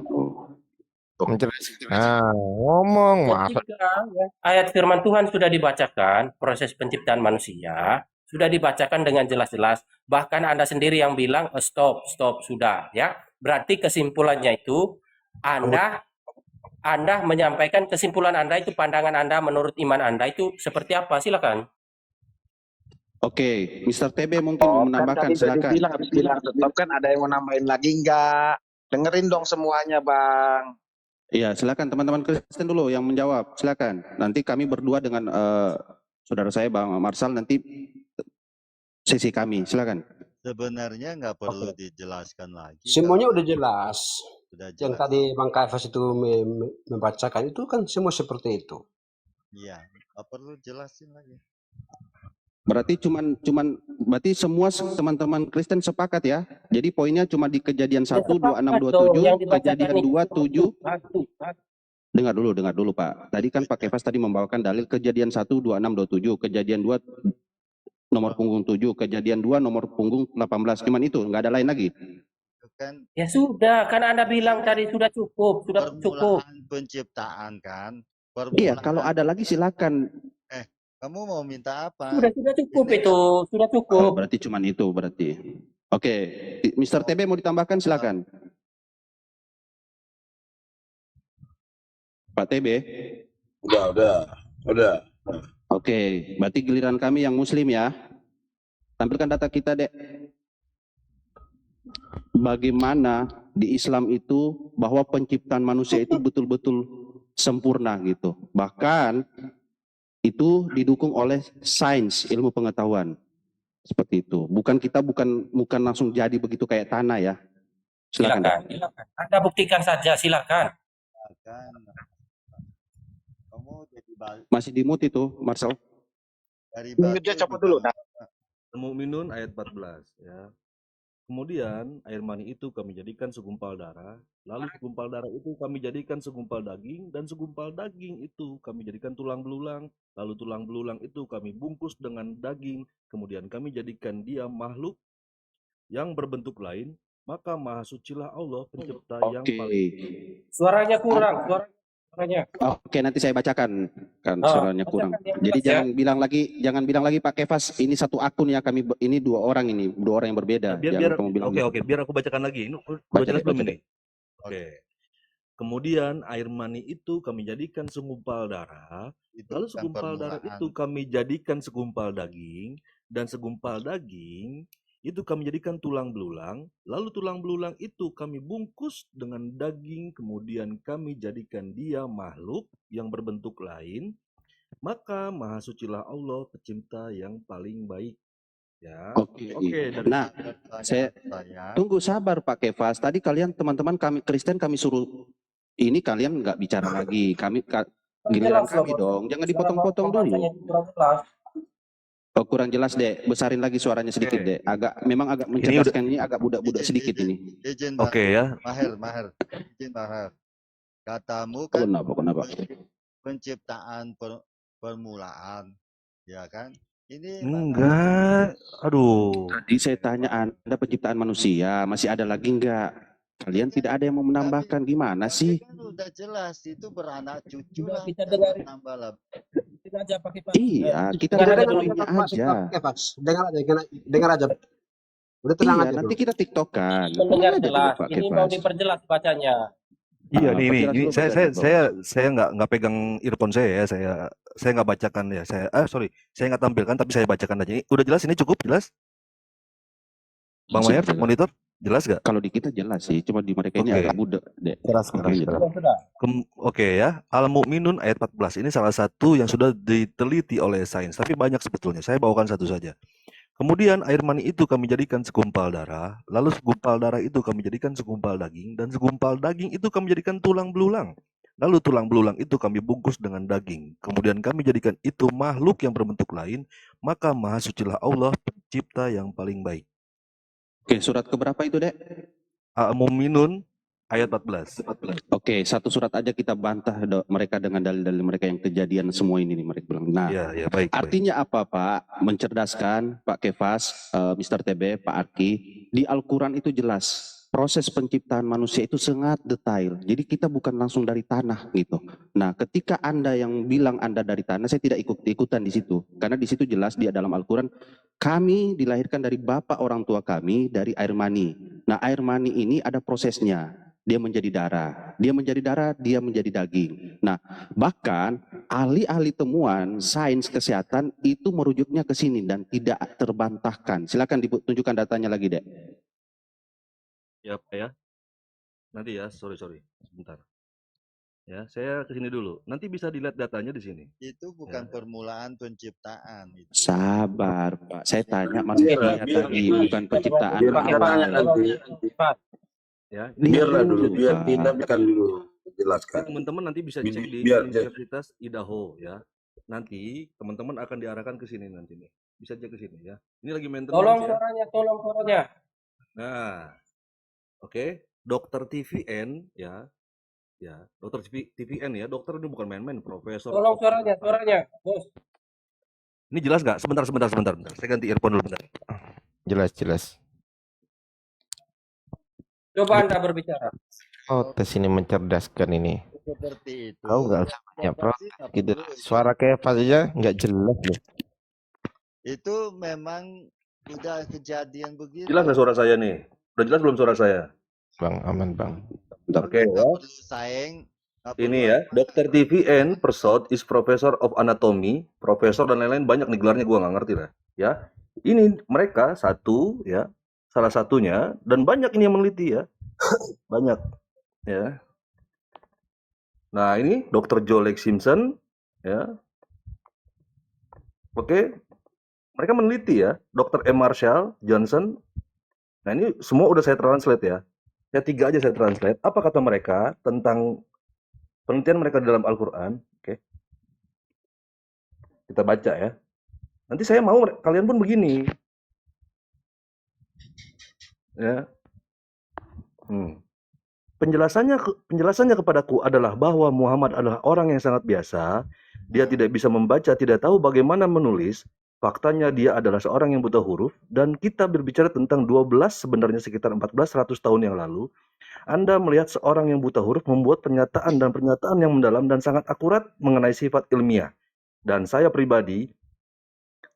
Speaker 2: Nah, ngomong.
Speaker 3: Ketika ayat firman Tuhan sudah dibacakan, proses penciptaan manusia sudah dibacakan dengan jelas-jelas. Bahkan Anda sendiri yang bilang stop, sudah ya. Berarti kesimpulannya itu Anda menyampaikan kesimpulan Anda itu, pandangan Anda menurut iman Anda itu seperti apa? Silakan.
Speaker 9: Oke, Mr. TB mungkin mau menambahkan, silakan.
Speaker 8: Habis bilang stop kan ada yang mau nambahin lagi enggak? Dengerin dong semuanya, Bang.
Speaker 9: Iya, silakan teman-teman Kristen dulu yang menjawab, silakan. Nanti kami berdua dengan saudara saya Bang Marsal nanti sesi kami, silakan.
Speaker 7: Sebenarnya nggak perlu dijelaskan lagi.
Speaker 1: Semuanya udah jelas.
Speaker 7: Sudah
Speaker 1: Yang
Speaker 7: jelas.
Speaker 1: tadi Bang Kaifas itu membacakan itu kan semua seperti itu.
Speaker 7: Iya, nggak perlu jelasin lagi.
Speaker 9: Berarti berarti semua teman-teman Kristen sepakat ya. Jadi poinnya cuma di Kejadian 1, 26, 27, Kejadian 2, 7. Dengar dulu Pak. Tadi kan Pak Kefas tadi membawakan dalil Kejadian 1, 26, 27, Kejadian 2 nomor punggung 7, Kejadian 2 nomor punggung 18. Cuman itu, nggak ada lain lagi.
Speaker 7: Kan
Speaker 3: Ya sudah, kan Anda bilang tadi sudah cukup,
Speaker 7: permulaan penciptaan kan.
Speaker 9: Iya, kalau ada lagi silakan.
Speaker 7: Kamu mau minta apa?
Speaker 3: Sudah cukup itu, sudah cukup.
Speaker 9: Berarti cuman itu berarti. Oke, Mr. TB mau ditambahkan silakan. Pak TB.
Speaker 4: Udah.
Speaker 9: Oke, berarti giliran kami yang muslim ya. Tampilkan data kita, Dek. Bagaimana di Islam itu bahwa penciptaan manusia itu betul-betul sempurna gitu. Bahkan itu didukung oleh sains, ilmu pengetahuan. Seperti itu. Kita bukan langsung jadi begitu kayak tanah ya. Silakan.
Speaker 3: Anda buktikan saja, silakan.
Speaker 7: Kamu jadi balik
Speaker 9: Masih di mute itu, Marcel.
Speaker 7: dari
Speaker 8: Dia coba dulu. Nah,
Speaker 5: Al-Mu'minun ayat 14 ya. Kemudian air mani itu kami jadikan segumpal darah, lalu segumpal darah itu kami jadikan segumpal daging, dan segumpal daging itu kami jadikan tulang belulang, lalu tulang belulang itu kami bungkus dengan daging, kemudian kami jadikan dia makhluk yang berbentuk lain, maka maha sucilah Allah pencipta yang paling.
Speaker 3: Suaranya kurang, suaranya.
Speaker 9: Oke, nanti saya bacakan kan suaranya kurang. Jadi jangan bilang lagi Pak Kefas ini satu akun ya, kami ini dua orang yang berbeda.
Speaker 5: Biar
Speaker 9: kamu bilang
Speaker 5: oke, biar aku bacakan lagi. Ini udah jelas belum ini? Oke. Kemudian air mani itu kami jadikan segumpal darah, lalu segumpal darah itu kami jadikan segumpal daging, dan segumpal daging itu kami jadikan tulang belulang, lalu tulang belulang itu kami bungkus dengan daging, kemudian kami jadikan dia makhluk yang berbentuk lain, maka maha sucilah Allah pencipta yang paling baik. Ya.
Speaker 9: Oke. Nah, saya tunggu sabar Pak Kefas. Tadi kalian teman-teman kami Kristen kami suruh ini, kalian nggak bicara lagi. Giliran kami dong. Jangan dipotong-potong dulu. Oh, kurang jelas Dek. Besarin lagi suaranya sedikit Dek. Memang agak mencerdaskan ini agak budak-budak sedikit ini.
Speaker 5: Oke ya.
Speaker 7: Mahir. Izin Mahir. Katamu kan
Speaker 9: Kenapa?
Speaker 7: Penciptaan permulaan, ya kan? Ini
Speaker 5: enggak. Aduh.
Speaker 9: Tadi saya tanya Anda penciptaan manusia, masih ada lagi enggak? Kalian tidak ada yang mau menambahkan, gimana sih?
Speaker 7: Kan udah jelas itu beranak cucu
Speaker 3: Sudah
Speaker 7: lah.
Speaker 3: kita dengar.
Speaker 7: Tambah lah.
Speaker 3: Aja pakai
Speaker 9: Iya, kita dengar ini aja.
Speaker 1: Dengar aja. Udah tenang
Speaker 9: Iya,
Speaker 1: aja.
Speaker 9: nanti kita tiktokan.
Speaker 3: Mendengar
Speaker 9: Aja
Speaker 3: jelas.
Speaker 9: dulu, Pak
Speaker 3: Ini mau
Speaker 9: Kefas.
Speaker 3: diperjelas bacanya.
Speaker 5: Iya
Speaker 9: Ah,
Speaker 5: nih,
Speaker 9: perjelas
Speaker 5: ini
Speaker 9: dulu,
Speaker 5: saya nggak pegang earphone saya ya, saya nggak bacakan ya, saya nggak tampilkan tapi saya bacakan aja. Ini udah jelas, ini cukup jelas, Bang Maher, monitor jelas gak?
Speaker 9: Kalau di kita jelas sih, cuma di mereka ini
Speaker 5: Oke.
Speaker 9: agak budak Dek.
Speaker 5: Jelas.
Speaker 3: Sudah.
Speaker 5: Oke ya, Al-Mu'minun ayat 14 ini salah satu yang sudah diteliti oleh sains, tapi banyak sebetulnya. Saya bawakan satu saja. Kemudian air mani itu kami jadikan segumpal darah, lalu segumpal darah itu kami jadikan segumpal daging, dan segumpal daging itu kami jadikan tulang belulang. Lalu tulang belulang itu kami bungkus dengan daging. Kemudian kami jadikan itu makhluk yang berbentuk lain, maka maha sucilah Allah pencipta yang paling baik.
Speaker 9: Oke, surat keberapa itu Dek?
Speaker 5: Al-Mu'minun ayat 14.
Speaker 9: Oke, satu surat aja kita bantah mereka dengan dalil-dalil mereka yang kejadian semua ini nih mereka bilang. Nah,
Speaker 5: Ya, baik.
Speaker 9: artinya apa Pak? Mencerdaskan Pak Kefas, Mr. TB, Pak Arki, di Al-Quran itu jelas proses penciptaan manusia itu sangat detail. Jadi kita bukan langsung dari tanah gitu. Nah, ketika Anda yang bilang Anda dari tanah, saya tidak ikut-ikutan di situ. Karena di situ jelas dia dalam Al-Quran, kami dilahirkan dari bapak orang tua kami dari air mani. Nah, air mani ini ada prosesnya. Dia menjadi darah, dia menjadi daging. Nah, bahkan ahli-ahli temuan sains kesehatan itu merujuknya ke sini dan tidak terbantahkan. Silakan ditunjukkan datanya lagi, Dek.
Speaker 5: Ya Pak ya. Nanti ya, sorry sebentar. Ya, saya ke sini dulu. Nanti bisa dilihat datanya di sini.
Speaker 7: Itu bukan permulaan penciptaan. Itu.
Speaker 9: Sabar, Pak. Saya tanya manusia tadi, bukan penciptaan
Speaker 4: datanya
Speaker 9: awal.
Speaker 4: nanti.
Speaker 5: Ya,
Speaker 4: Biarlah dulu, biar Tina akan dulu jelaskan.
Speaker 5: teman-teman nanti bisa cek di
Speaker 4: Biar-
Speaker 5: Universitas Idaho ya. Nanti teman-teman akan diarahkan ke sini nanti nih. Bisa cek ke sini ya. Ini lagi maintenance
Speaker 3: Tolong
Speaker 5: ya.
Speaker 3: suaranya.
Speaker 5: Nah, oke, Dokter TVN ya, Dokter TVN ya, dokter ini bukan main-main, profesor.
Speaker 3: Tolong suaranya, bos.
Speaker 5: Ini jelas nggak? Sebentar. Saya ganti earphone dulu bentar.
Speaker 2: Jelas.
Speaker 3: Coba Anda berbicara.
Speaker 2: Oh, tes ini mencerdaskan ini.
Speaker 7: Seperti itu.
Speaker 2: Kau nggak usah banyak
Speaker 7: Proporsi
Speaker 2: protes
Speaker 7: nggak
Speaker 2: gitu.
Speaker 7: perlu.
Speaker 2: Suara kayak pas aja nggak jelas loh.
Speaker 7: Itu memang udah kejadian begitu.
Speaker 5: Jelas nggak suara saya nih? Udah jelas belum suara saya?
Speaker 2: Bang, aman bang.
Speaker 5: Oke
Speaker 7: Nggak
Speaker 5: ya.
Speaker 7: perlu saing. nggak
Speaker 5: Ini
Speaker 7: perlu
Speaker 5: ya,
Speaker 7: apa.
Speaker 5: Dr. TVN Persaud is Professor of Anatomy, profesor dan lain-lain banyak nih gelarnya, gua nggak ngerti lah. Ya, ini mereka satu ya, salah satunya dan banyak ini yang meneliti ya, banyak ya. Nah ini Dr. Joe Lex Simpson ya, oke, mereka meneliti ya, Dr. M. Marshall Johnson. Nah ini semua udah saya translate ya, ya 3 aja saya translate. Apa kata mereka tentang penelitian mereka di dalam Al-Quran? Oke. Kita baca ya. Nanti saya mau kalian pun begini. Ya. Penjelasannya kepadaku adalah bahwa Muhammad adalah orang yang sangat biasa. Dia tidak bisa membaca, tidak tahu bagaimana menulis. Faktanya dia adalah seorang yang buta huruf. Dan kita berbicara tentang 12 sebenarnya sekitar 1400 tahun yang lalu. Anda melihat seorang yang buta huruf membuat pernyataan yang mendalam dan sangat akurat mengenai sifat ilmiah. Dan saya pribadi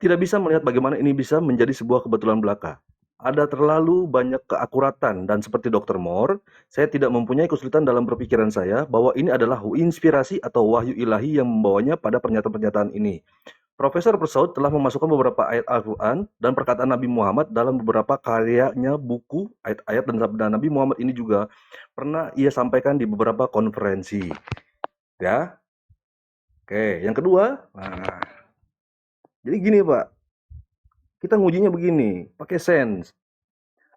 Speaker 5: tidak bisa melihat bagaimana ini bisa menjadi sebuah kebetulan belaka. Ada terlalu banyak keakuratan dan seperti Dr. Moore, saya tidak mempunyai kesulitan dalam berpikiran saya bahwa ini adalah inspirasi atau wahyu ilahi yang membawanya pada pernyataan-pernyataan ini. Profesor Persaud telah memasukkan beberapa ayat Al-Quran dan perkataan Nabi Muhammad dalam beberapa karyanya, buku, ayat-ayat dan sabda Nabi Muhammad ini juga pernah ia sampaikan di beberapa konferensi. Ya. Oke, yang kedua, nah, jadi gini Pak, kita ngujinya begini, pakai sense.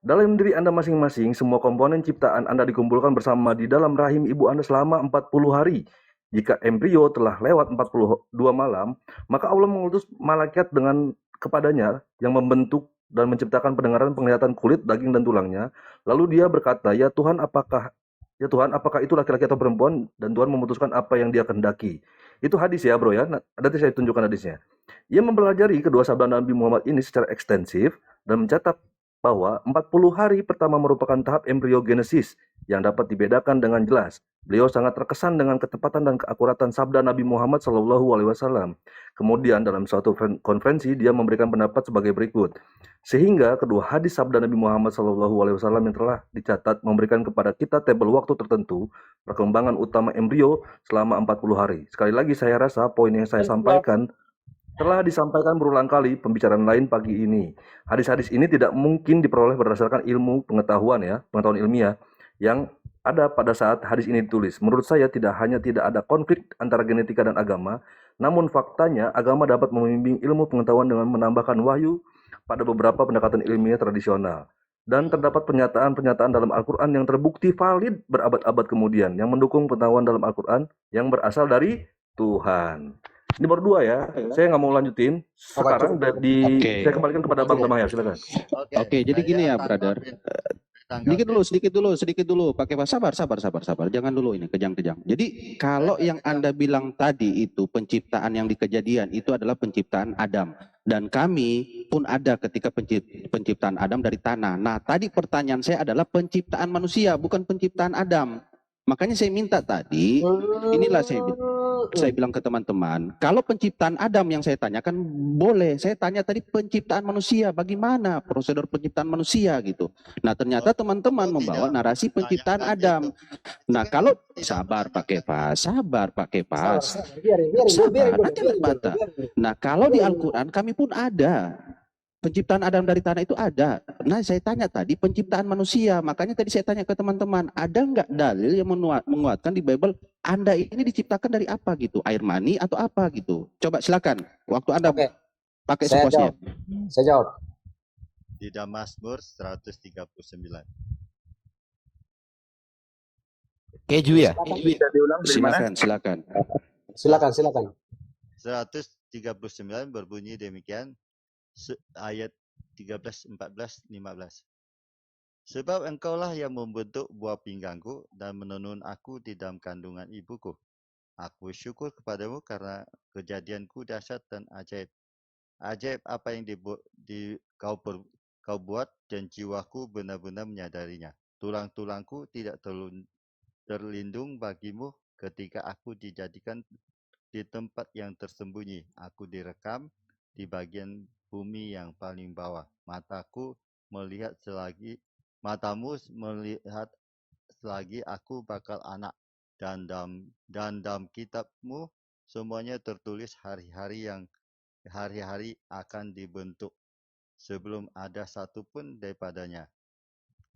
Speaker 5: Dalam diri Anda masing-masing, semua komponen ciptaan Anda dikumpulkan bersama di dalam rahim ibu Anda selama 40 hari. Jika embrio telah lewat 42 malam, maka Allah mengutus malaikat kepadanya yang membentuk dan menciptakan pendengaran, penglihatan, kulit, daging dan tulangnya. Lalu dia berkata, Ya Tuhan, apakah itu laki-laki atau perempuan? Dan Tuhan memutuskan apa yang dia kehendaki. Itu hadis ya bro ya, nanti saya tunjukkan hadisnya. Ia mempelajari kedua sabda Nabi Muhammad ini secara ekstensif dan mencatat bahwa 40 hari pertama merupakan tahap embriogenesis yang dapat dibedakan dengan jelas. Beliau sangat terkesan dengan ketepatan dan keakuratan sabda Nabi Muhammad SAW. Kemudian dalam suatu konferensi dia memberikan pendapat sebagai berikut. Sehingga kedua hadis sabda Nabi Muhammad SAW yang telah dicatat memberikan kepada kita tabel waktu tertentu perkembangan utama embrio selama 40 hari. Sekali lagi saya rasa poin yang saya sampaikan telah disampaikan berulang kali pembicaraan lain pagi ini. Hadis-hadis ini tidak mungkin diperoleh berdasarkan ilmu pengetahuan ilmiah yang ada pada saat hadis ini ditulis. Menurut saya tidak ada konflik antara genetika dan agama, namun faktanya agama dapat membimbing ilmu pengetahuan dengan menambahkan wahyu pada beberapa pendekatan ilmiah tradisional. Dan terdapat pernyataan-pernyataan dalam Al-Quran yang terbukti valid berabad-abad kemudian yang mendukung pengetahuan dalam Al-Quran yang berasal dari Tuhan. Ini baru 2 ya, saya nggak mau lanjutin. Sekarang saya kembalikan kepada Bang Tamaya, silakan.
Speaker 9: Oke, jadi gini ya, brother. Sedikit dulu. Pakai sabar. Jangan dulu ini kejang-kejang. Jadi kalau yang Anda bilang tadi itu penciptaan yang di Kejadian itu adalah penciptaan Adam. Dan kami pun ada ketika penciptaan Adam dari tanah. Nah, tadi pertanyaan saya adalah penciptaan manusia, bukan penciptaan Adam. Makanya saya minta tadi, inilah saya bilang ke teman-teman, kalau penciptaan Adam yang saya tanyakan boleh, saya tanya tadi penciptaan manusia, bagaimana prosedur penciptaan manusia gitu. Nah ternyata teman-teman membawa narasi penciptaan Adam. Nah kalau sabar Pak Kefas, nanti berbata. Nah kalau di Al-Quran kami pun ada. Penciptaan Adam dari tanah itu ada. Nah saya tanya tadi penciptaan manusia. Makanya tadi saya tanya ke teman-teman, ada nggak dalil yang menguatkan di Bible Anda ini diciptakan dari apa gitu? Air mani atau apa gitu? Coba silakan. Waktu Anda pakai sepuasnya.
Speaker 1: Saya jawab.
Speaker 7: Di Mazmur 139.
Speaker 2: Keju ya?
Speaker 9: Silakan.
Speaker 7: 139 berbunyi demikian. Ayat 13, 14, 15. Sebab engkaulah yang membentuk buah pinggangku dan menenun aku di dalam kandungan ibuku. Aku syukur kepadamu karena kejadianku dahsyat dan ajaib. Ajaib apa yang kau buat dan jiwaku benar-benar menyadarinya. Tulang-tulangku tidak terlindung bagimu ketika aku dijadikan di tempat yang tersembunyi. Aku direkam di bagian bumi yang paling bawah. Matamu melihat selagi aku bakal anak, dan dalam kitabmu semuanya tertulis hari-hari akan dibentuk sebelum ada satu pun daripadanya.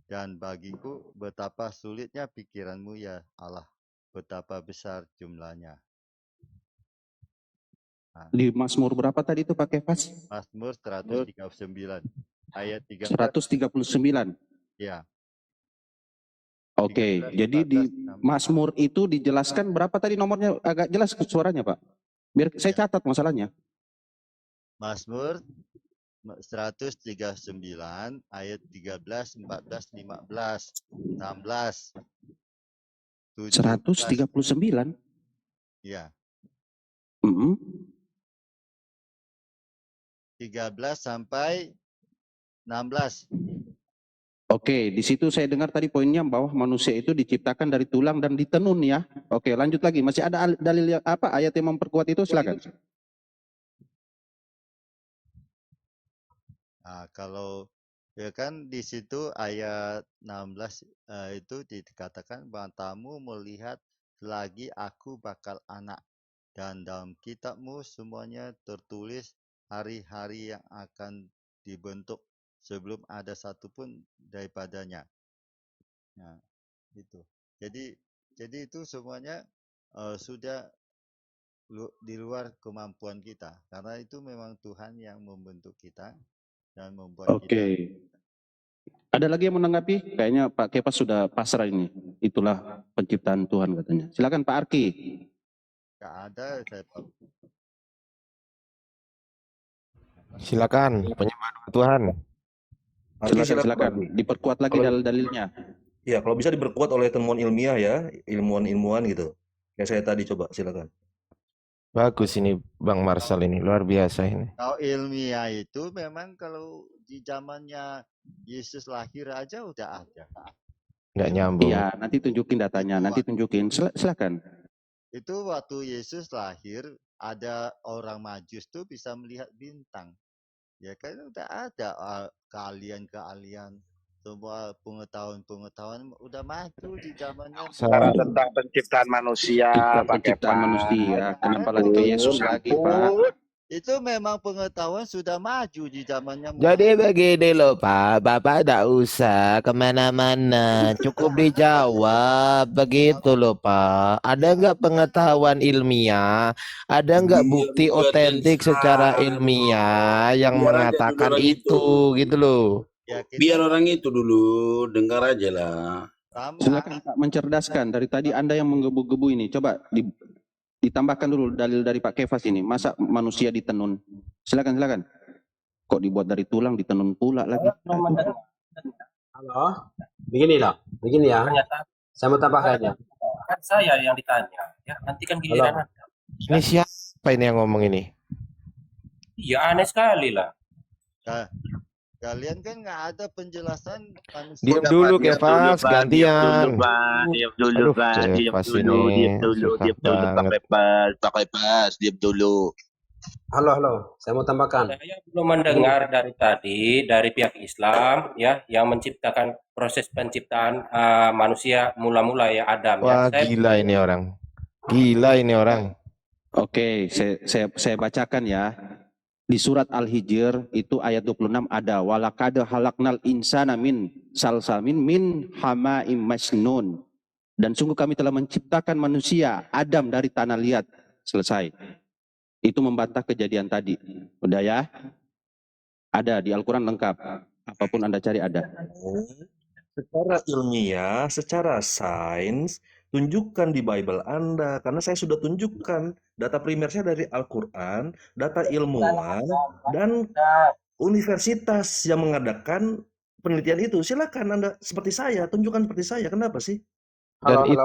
Speaker 7: Dan bagiku betapa sulitnya pikiranmu ya Allah, betapa besar jumlahnya.
Speaker 9: Di Mazmur berapa tadi itu Pak Kefas?
Speaker 7: Mazmur 139 ayat 13.
Speaker 9: 139.
Speaker 7: Ya.
Speaker 9: Oke, jadi di Mazmur itu dijelaskan berapa tadi nomornya, agak jelas suaranya Pak. Biar saya catat masalahnya.
Speaker 7: Mazmur 139 ayat 13, 14, 15, 16.
Speaker 9: 139?
Speaker 7: Iya. 13 sampai 16.
Speaker 9: Oke, di situ saya dengar tadi poinnya bahwa manusia itu diciptakan dari tulang dan ditenun ya. Oke, lanjut lagi. Masih ada dalil apa ayat yang memperkuat itu? Silakan.
Speaker 7: Nah, kalau ya kan di situ ayat 16 itu dikatakan matamu melihat selagi aku bakal anak, dan dalam kitabmu semuanya tertulis hari-hari yang akan dibentuk sebelum ada satu pun daripadanya. Nah, itu. Jadi itu semuanya sudah di luar kemampuan kita, karena itu memang Tuhan yang membentuk kita dan membuat kita.
Speaker 9: Oke. Ada lagi yang menanggapi? Kayaknya Pak Kefas sudah pasrah ini. Itulah penciptaan Tuhan katanya. Silakan Pak Arki.
Speaker 7: Nggak ada, saya
Speaker 2: Silakan, penyembah Tuhan.
Speaker 9: Silakan. Diperkuat lagi dalil-dalilnya.
Speaker 5: Ya, kalau bisa diperkuat oleh temuan ilmiah ya, ilmuwan gitu. Kayak saya tadi, coba silakan.
Speaker 2: Bagus ini Bang Marsal ini, luar biasa ini.
Speaker 7: Kalau ilmiah itu memang kalau di zamannya Yesus lahir aja udah ada.
Speaker 2: Nggak nyambung.
Speaker 9: Iya, nanti tunjukin datanya, nanti tunjukin. Silakan.
Speaker 7: Itu waktu Yesus lahir, ada orang Majus tuh bisa melihat bintang. Ya kan udah ada keahlian-keahlian, semua pengetahuan udah maju di zamannya.
Speaker 8: Cara tentang penciptaan manusia,
Speaker 9: penciptaan manusia. Kenapa lagi ke Yesus lagi, Pak?
Speaker 7: Itu memang pengetahuan sudah maju di zamannya.
Speaker 2: Jadi begini loh Pak, Bapak tidak usah kemana-mana, cukup dijawab begitu loh Pak. Ada nggak pengetahuan ilmiah, ada nggak bukti otentik secara ilmiah yang mengatakan itu gitu loh.
Speaker 7: Ya,
Speaker 4: biar orang itu dulu dengar aja lah.
Speaker 9: Silakan Pak mencerdaskan, dari tadi Anda yang menggebu-gebu ini, coba ditambahkan dulu dalil dari Pak Kefas ini. Masa manusia ditenun? Silakan. Kok dibuat dari tulang ditenun pula lagi?
Speaker 1: Halo. begini ya.
Speaker 3: Pernyataan
Speaker 1: Saya mau tambahkan ya.
Speaker 3: kan saya yang ditanya. Ya, nanti kan giliran Anda.
Speaker 2: Ini siapa ini yang ngomong ini?
Speaker 3: Iya, aneh sekali lah.
Speaker 7: Nah, kalian kan nggak ada penjelasan manusia.
Speaker 2: Diam dulu Kefas, gantian.
Speaker 10: Diam dulu,
Speaker 2: Aduh,
Speaker 10: Pak. Diam
Speaker 2: Kefas
Speaker 10: dulu,
Speaker 2: ini
Speaker 10: diam dulu,
Speaker 2: susah
Speaker 10: diam dulu, Pak
Speaker 2: banget.
Speaker 10: Kepas, Pak Kepas, diam dulu.
Speaker 1: Halo, saya mau tambahkan.
Speaker 3: Saya belum mendengar dari tadi dari pihak Islam ya yang menciptakan proses penciptaan manusia mula-mula ya Adam
Speaker 2: Wah,
Speaker 3: ya. Saya
Speaker 2: gila ini orang. Gila ini orang.
Speaker 9: Oke, saya bacakan ya. Di surat Al-Hijr itu ayat 26 ada walaqad halaqnal insana min salsalmin min hama'im masnun. Dan sungguh kami telah menciptakan manusia Adam dari tanah liat. Selesai. Itu membantah kejadian tadi. Udah ya? Ada di Al-Quran lengkap. Apapun Anda cari ada.
Speaker 5: Secara ilmiah, secara sains, tunjukkan di Bible Anda. Karena saya sudah tunjukkan data primer saya dari Al-Quran, data ilmuwan, dan universitas yang mengadakan penelitian itu. Silakan Anda seperti saya, tunjukkan seperti saya. Kenapa sih?
Speaker 2: Dan itu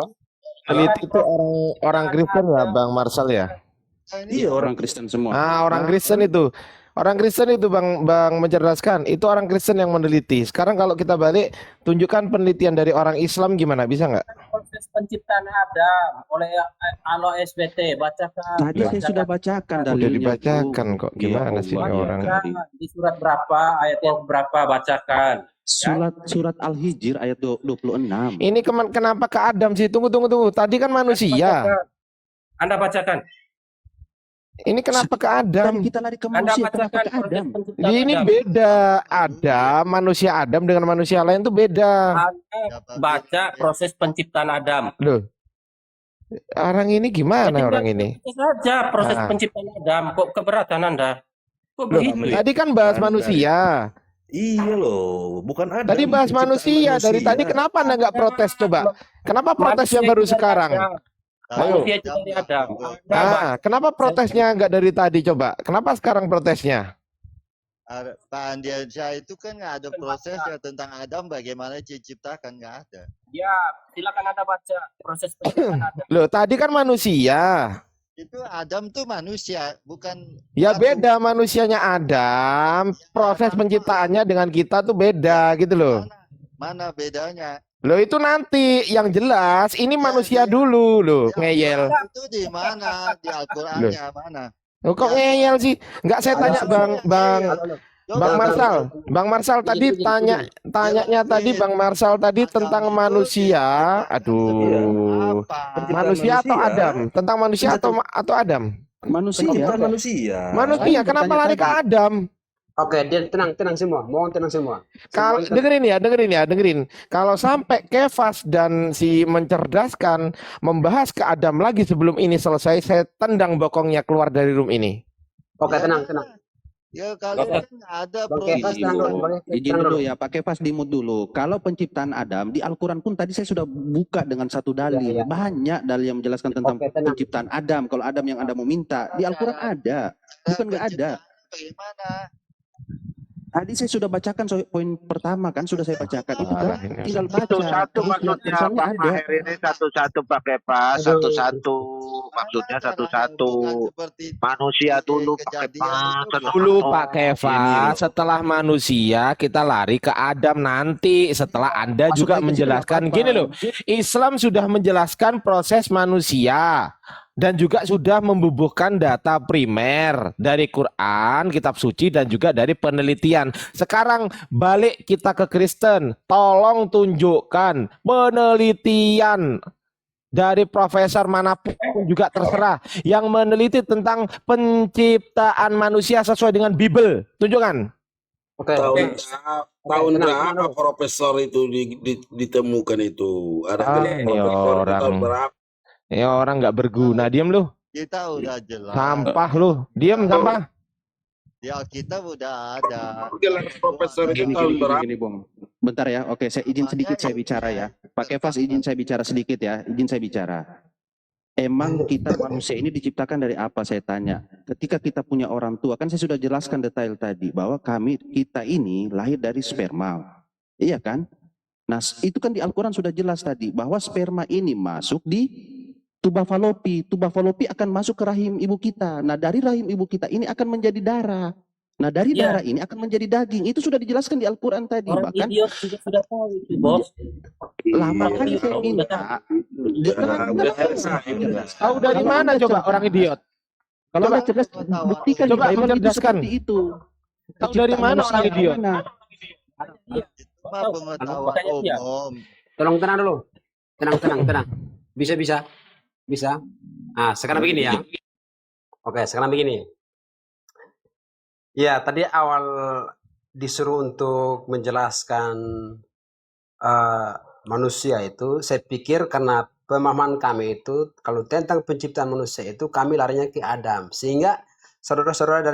Speaker 2: peneliti itu orang Kristen ya, Bang Marsal ya?
Speaker 9: Iya, orang Kristen semua.
Speaker 2: Orang Kristen itu. Orang Kristen itu Bang mencerdaskan. Itu orang Kristen yang meneliti. Sekarang kalau kita balik, tunjukkan penelitian dari orang Islam gimana? Bisa nggak?
Speaker 3: proses penciptaan Adam oleh Alo SBT bacakan.
Speaker 9: Tadi saya sudah bacakan
Speaker 2: Udah
Speaker 9: dalilnya.
Speaker 2: dibacakan kok. Gimana sih ini orang?
Speaker 3: Di surat berapa, ayat yang berapa bacakan.
Speaker 9: Surat Al-Hijr ayat 26.
Speaker 2: Ini kenapa ke Adam sih? Tunggu. Tadi kan manusia.
Speaker 3: Anda bacakan.
Speaker 2: Ini kenapa ke Adam?
Speaker 9: Tadi kita lari ke
Speaker 3: Anda
Speaker 9: manusia, kenapa
Speaker 3: bacakan
Speaker 9: ke Adam?
Speaker 2: Ini beda. Adam, manusia Adam dengan manusia lain itu beda.
Speaker 3: Anda baca proses penciptaan Adam.
Speaker 2: Loh. Orang ini gimana orang ini?
Speaker 3: Itu saja proses penciptaan Adam. Kok keberatan Anda? Kok begitu?
Speaker 2: Tadi kan bahas manusia.
Speaker 5: Iya loh, bukan Adam.
Speaker 2: Tadi bahas manusia. Dari tadi kenapa Anda nggak protes coba? Kenapa protesnya baru sekarang? Ayo.
Speaker 3: Manusia itu dari Adam.
Speaker 2: Kenapa protesnya nggak dari tadi coba? Kenapa sekarang protesnya?
Speaker 7: Pak Andiansyah itu kan nggak ada proses ya tentang Adam bagaimana diciptakan, nggak ada.
Speaker 3: Ya, silakan Anda baca proses penciptaan Adam.
Speaker 2: Loh, tadi kan manusia.
Speaker 7: Itu Adam tuh manusia, bukan.
Speaker 2: Ya beda manusianya Adam. Proses penciptaannya dengan kita tuh beda gitu loh.
Speaker 7: Mana bedanya?
Speaker 2: Loh itu nanti yang jelas ini manusia dulu loh, ngeyel.
Speaker 7: Itu di mana? Di Al-Qur'annya mana?
Speaker 2: Loh, kok ngeyel sih? Enggak, saya tanya Bang Marsal. Bang Marsal tadi tanyanya tadi Bang Marsal tadi tentang manusia. Aduh. Manusia atau Adam? Tentang manusia atau Adam?
Speaker 9: Manusia.
Speaker 2: Manusia. Kenapa lari ke Adam?
Speaker 1: Oke, dia tenang semua. Mohon tenang semua.
Speaker 2: Kalau dengerin. Kalau sampai Kefas dan si mencerdaskan membahas ke Adam lagi sebelum ini selesai, saya tendang bokongnya keluar dari room ini.
Speaker 1: Oke, tenang.
Speaker 7: Ya kalian ada proses.
Speaker 9: Izin dulu ya, Pak Kefas dimut dulu. Kalau penciptaan Adam di Al-Quran pun tadi saya sudah buka dengan satu dalil. Banyak dalil yang menjelaskan tentang penciptaan Adam. Kalau Adam yang Anda mau minta di Al-Quran ada, bukan nggak ada.
Speaker 7: Bagaimana?
Speaker 9: Tadi saya sudah bacakan poin pertama kan sudah saya bacakan itu kan tinggal baca.
Speaker 10: Satu maksudnya Pak Maher ini satu-satu pakai Pak, satu-satu maksudnya satu-satu manusia dulu pakai Pak.
Speaker 2: Dulu Pak Kefas, setelah manusia kita lari ke Adam nanti setelah Anda juga menjelaskan gini loh. Islam sudah menjelaskan proses manusia. Dan juga sudah membubuhkan data primer dari Quran, kitab suci, dan juga dari penelitian. Sekarang balik kita ke Kristen. Tolong tunjukkan penelitian dari profesor manapun juga terserah yang meneliti tentang penciptaan manusia sesuai dengan Bible. Tunjukkan.
Speaker 1: Oke.
Speaker 4: Tahun berapa profesor itu ditemukan itu? Ada
Speaker 2: orang. Ya orang nggak berguna, diam lu.
Speaker 7: Kita udah jelas.
Speaker 2: Sampah lu, diam sampah.
Speaker 7: Di Alkitab udah ada.
Speaker 4: Profesor itu tahun berapa?
Speaker 9: Gini, Bung. Bentar ya, oke saya izin sedikit saya bicara ya. Pak Kefas izin saya bicara sedikit ya, izin saya bicara. Emang kita manusia ini diciptakan dari apa saya tanya. Ketika kita punya orang tua, kan saya sudah jelaskan detail tadi bahwa kita ini lahir dari sperma. Iya kan? Nah, itu kan di Al-Quran sudah jelas tadi bahwa sperma ini masuk di tuba falopi. Tuba falopi akan masuk ke rahim ibu kita. Nah, dari rahim ibu kita ini akan menjadi darah. Nah, dari
Speaker 3: Ya,
Speaker 9: darah ini akan menjadi daging. Itu sudah dijelaskan di Al-Quran tadi.
Speaker 3: orang
Speaker 9: Bahkan
Speaker 3: idiot juga sudah tahu itu, Bos.
Speaker 9: lama
Speaker 3: Orang
Speaker 9: kan
Speaker 3: idiot
Speaker 9: saya
Speaker 3: sudah
Speaker 9: minta.
Speaker 2: Tahu dari mana coba orang idiot?
Speaker 9: Kalau
Speaker 2: Coba
Speaker 9: udah cerdas, buktikan di
Speaker 2: coba
Speaker 9: Bible itu
Speaker 2: mencerdaskan.
Speaker 9: seperti itu.
Speaker 2: Tahu dari mana orang idiot?
Speaker 7: Cuma pengetahuan
Speaker 3: makanya dia.
Speaker 7: umum.
Speaker 1: Tolong tenang dulu. Tenang. Bisa. Ah, sekarang begini ya. Oke, sekarang begini. Ya, tadi awal disuruh untuk menjelaskan manusia itu, saya pikir karena pemahaman kami itu, kalau tentang penciptaan manusia itu, kami larinya ke Adam. Sehingga saudara-saudara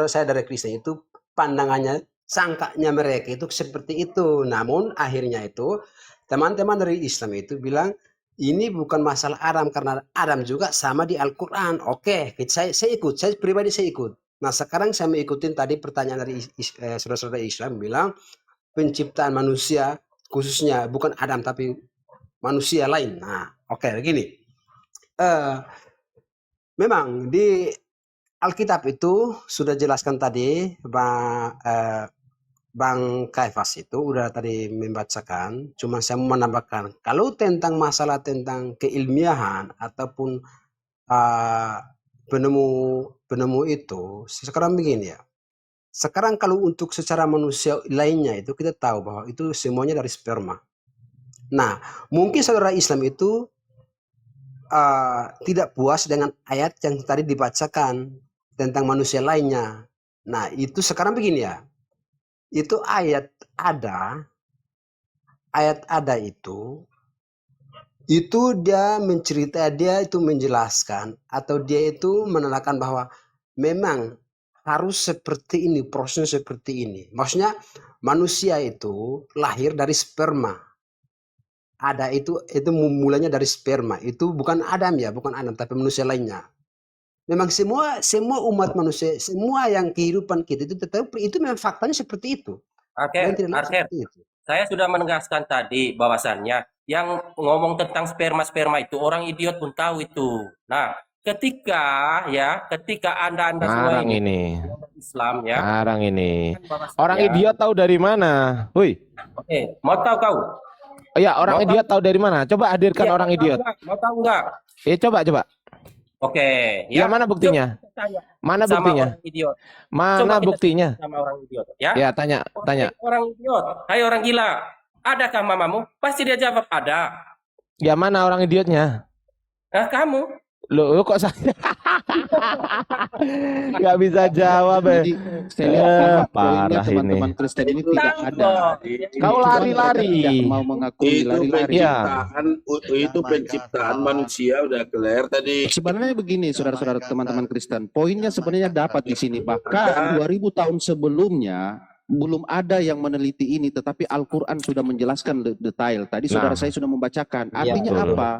Speaker 1: saya dari Kristen itu, pandangannya, sangkanya mereka itu seperti itu. Namun akhirnya itu, teman-teman dari Islam itu bilang, ini bukan masalah Adam, karena Adam juga sama di Al-Quran. Oke, saya ikut, saya pribadi saya ikut. Nah, sekarang saya mengikuti tadi pertanyaan dari saudara-saudara Islam bilang penciptaan manusia khususnya bukan Adam tapi manusia lain. Nah, oke, begini. Memang di Alkitab itu sudah jelaskan tadi Bang Kaifas itu udah tadi membacakan. Cuma saya mau menambahkan kalau tentang masalah tentang keilmiahan ataupun penemu itu sekarang begini ya. Sekarang kalau untuk secara manusia lainnya itu kita tahu bahwa itu semuanya dari sperma. Nah, mungkin saudara Islam itu tidak puas dengan ayat yang tadi dibacakan tentang manusia lainnya. Nah, itu sekarang begini ya. Itu ayat ada itu dia itu menjelaskan atau dia itu menerangkan bahwa memang harus seperti ini, prosesnya seperti ini. Maksudnya manusia itu lahir dari sperma. Ada itu mulanya dari sperma. Itu bukan Adam ya, bukan Adam tapi manusia lainnya. Memang semua umat manusia, semua yang kehidupan kita itu tetap itu memang faktanya seperti itu.
Speaker 3: Arker, saya sudah menegaskan tadi bahwasannya yang ngomong tentang sperma itu orang idiot pun tahu itu. Nah, ketika Anda semua
Speaker 2: ini
Speaker 3: Islam ya.
Speaker 2: Sekarang ini. Orang idiot tahu dari mana? Hui.
Speaker 3: Oke, mau tahu kau?
Speaker 2: Oh ya, orang idiot tahu dari mana? Coba hadirkan orang idiot.
Speaker 3: Mau tahu enggak?
Speaker 2: Coba.
Speaker 3: Oke,
Speaker 2: ya mana buktinya? Mana buktinya? Mana buktinya?
Speaker 3: Sama orang idiot, ya?
Speaker 2: Ya, tanya.
Speaker 3: Orang idiot. Hai orang gila. Adakah mamamu? Pasti dia jawab ada.
Speaker 2: Ya mana orang idiotnya?
Speaker 3: Nah, kamu.
Speaker 2: Loh, kok saya nggak bisa jawab ya? Parah
Speaker 9: teman-teman Kristen ini tidak ada.
Speaker 2: Kau lari-lari.
Speaker 9: Mau mengakui lari-lari.
Speaker 4: Itu penciptaan manusia udah clear tadi.
Speaker 9: Sebenarnya begini, saudara-saudara teman-teman Kristen, poinnya sebenarnya dapat di sini. Bahkan 2000 tahun sebelumnya belum ada yang meneliti ini, tetapi Al-Quran sudah menjelaskan detail. Tadi saudara saya sudah membacakan. Artinya apa?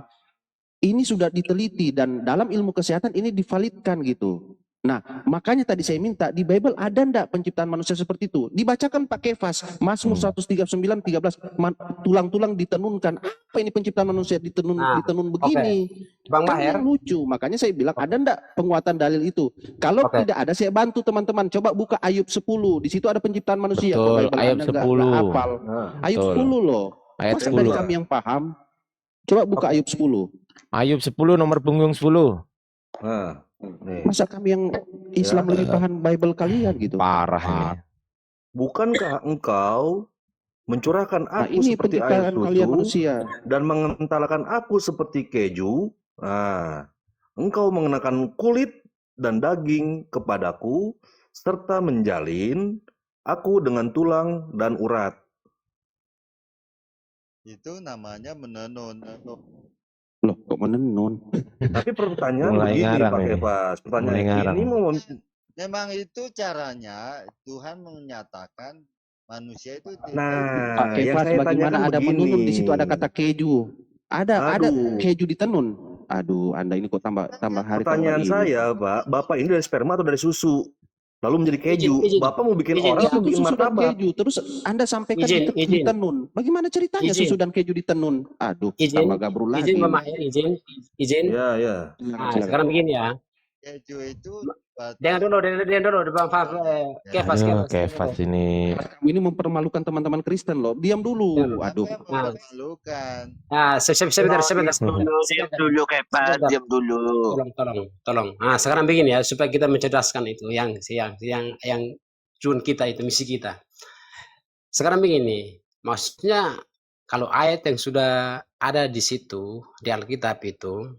Speaker 9: Ini sudah diteliti dan dalam ilmu kesehatan ini divalidkan gitu. Nah, makanya tadi saya minta di Bible ada ndak penciptaan manusia seperti itu? Dibacakan Pak Kefas, Mazmur 139:13, tulang-tulang ditenunkan. Apa ini penciptaan manusia ditenun begini?
Speaker 1: Okay. Bang Maher,
Speaker 9: lucu. Makanya saya bilang ada ndak penguatan dalil itu? Kalau tidak ada saya bantu teman-teman. Coba buka Ayub 10. Di situ ada penciptaan manusia.
Speaker 2: Betul, Ayub 10.
Speaker 9: Ayub 10 loh.
Speaker 2: Ayat
Speaker 9: Masa
Speaker 2: 10.
Speaker 9: dari kami yang paham? Coba buka Ayub 10.
Speaker 2: Ayub 10 nomor punggung 10.
Speaker 9: Masa kami yang Islam lebih paham Bible kalian gitu?
Speaker 2: Parah ini.
Speaker 5: Bukankah engkau mencurahkan aku
Speaker 9: ini
Speaker 5: seperti air susu
Speaker 9: dan
Speaker 5: mengentalakan aku seperti keju? Nah, engkau mengenakan kulit dan daging kepadaku serta menjalin aku dengan tulang dan urat.
Speaker 7: Itu namanya menenun.
Speaker 9: Loh, kok menenun?
Speaker 5: Tapi pertanyaan begini Pak Kefas, pertanyaan ini
Speaker 7: memang itu caranya Tuhan menyatakan manusia itu.
Speaker 5: Nah,
Speaker 9: Pak Kefas, bagaimana ada menenun di situ ada kata keju? Ada keju ditenun. Aduh, Anda ini kok tambah hari.
Speaker 5: Pertanyaan saya, Pak, Bapak ini dari sperma atau dari susu? lalu menjadi keju. Bapak mau bikin orang atau bikin
Speaker 9: susu dan
Speaker 5: martabak?
Speaker 9: keju, terus Anda sampaikan ditenun. Bagaimana ceritanya susu dan keju ditenun? Aduh, sama gabrul lagi.
Speaker 11: Izin Mama Maher, izin.
Speaker 5: Ya.
Speaker 11: Nah, sekarang begini ya.
Speaker 7: Keju itu
Speaker 11: Dengar dulu, Bang
Speaker 2: Kefas ini.
Speaker 9: Ini mempermalukan teman-teman Kristen loh. Diam dulu. Aduh.
Speaker 7: mempermalukan.
Speaker 11: Nah, sebentar.
Speaker 10: Diam dulu, Kepas, diam dulu.
Speaker 11: Tolong. Nah, sekarang begini ya, supaya kita mencerdaskan itu yang cuan kita itu, misi kita. Sekarang begini, maksudnya kalau ayat yang sudah ada di situ di Alkitab itu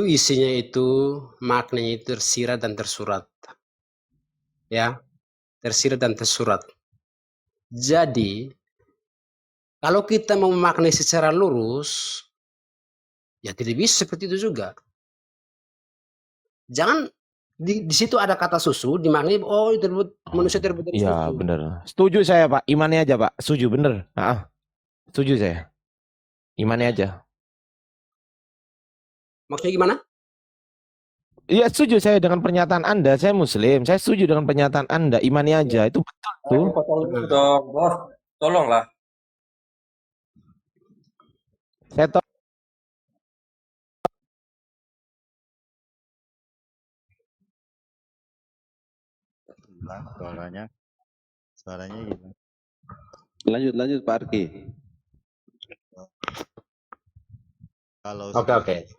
Speaker 11: isinya itu maknanya itu tersirat dan tersurat. Ya, tersirat dan tersurat. Jadi, kalau kita mau memaknai secara lurus, ya tidak bisa seperti itu juga. Jangan di situ ada kata susu, dimaknai manusia terbuat dari susu.
Speaker 2: Iya, benar. Setuju saya, Pak. Imannya aja, Pak. Setuju, bener. Setuju saya. Imannya aja.
Speaker 11: Maksudnya gimana?
Speaker 2: Iya, setuju saya dengan pernyataan Anda. Saya Muslim. Saya setuju dengan pernyataan Anda. Imani aja. Itu betul tuh.
Speaker 3: Potong dulu dong, Bos. Tolonglah.
Speaker 2: Saya
Speaker 7: Suaranya gimana?
Speaker 9: Lanjut Pak Arki.
Speaker 11: Oke.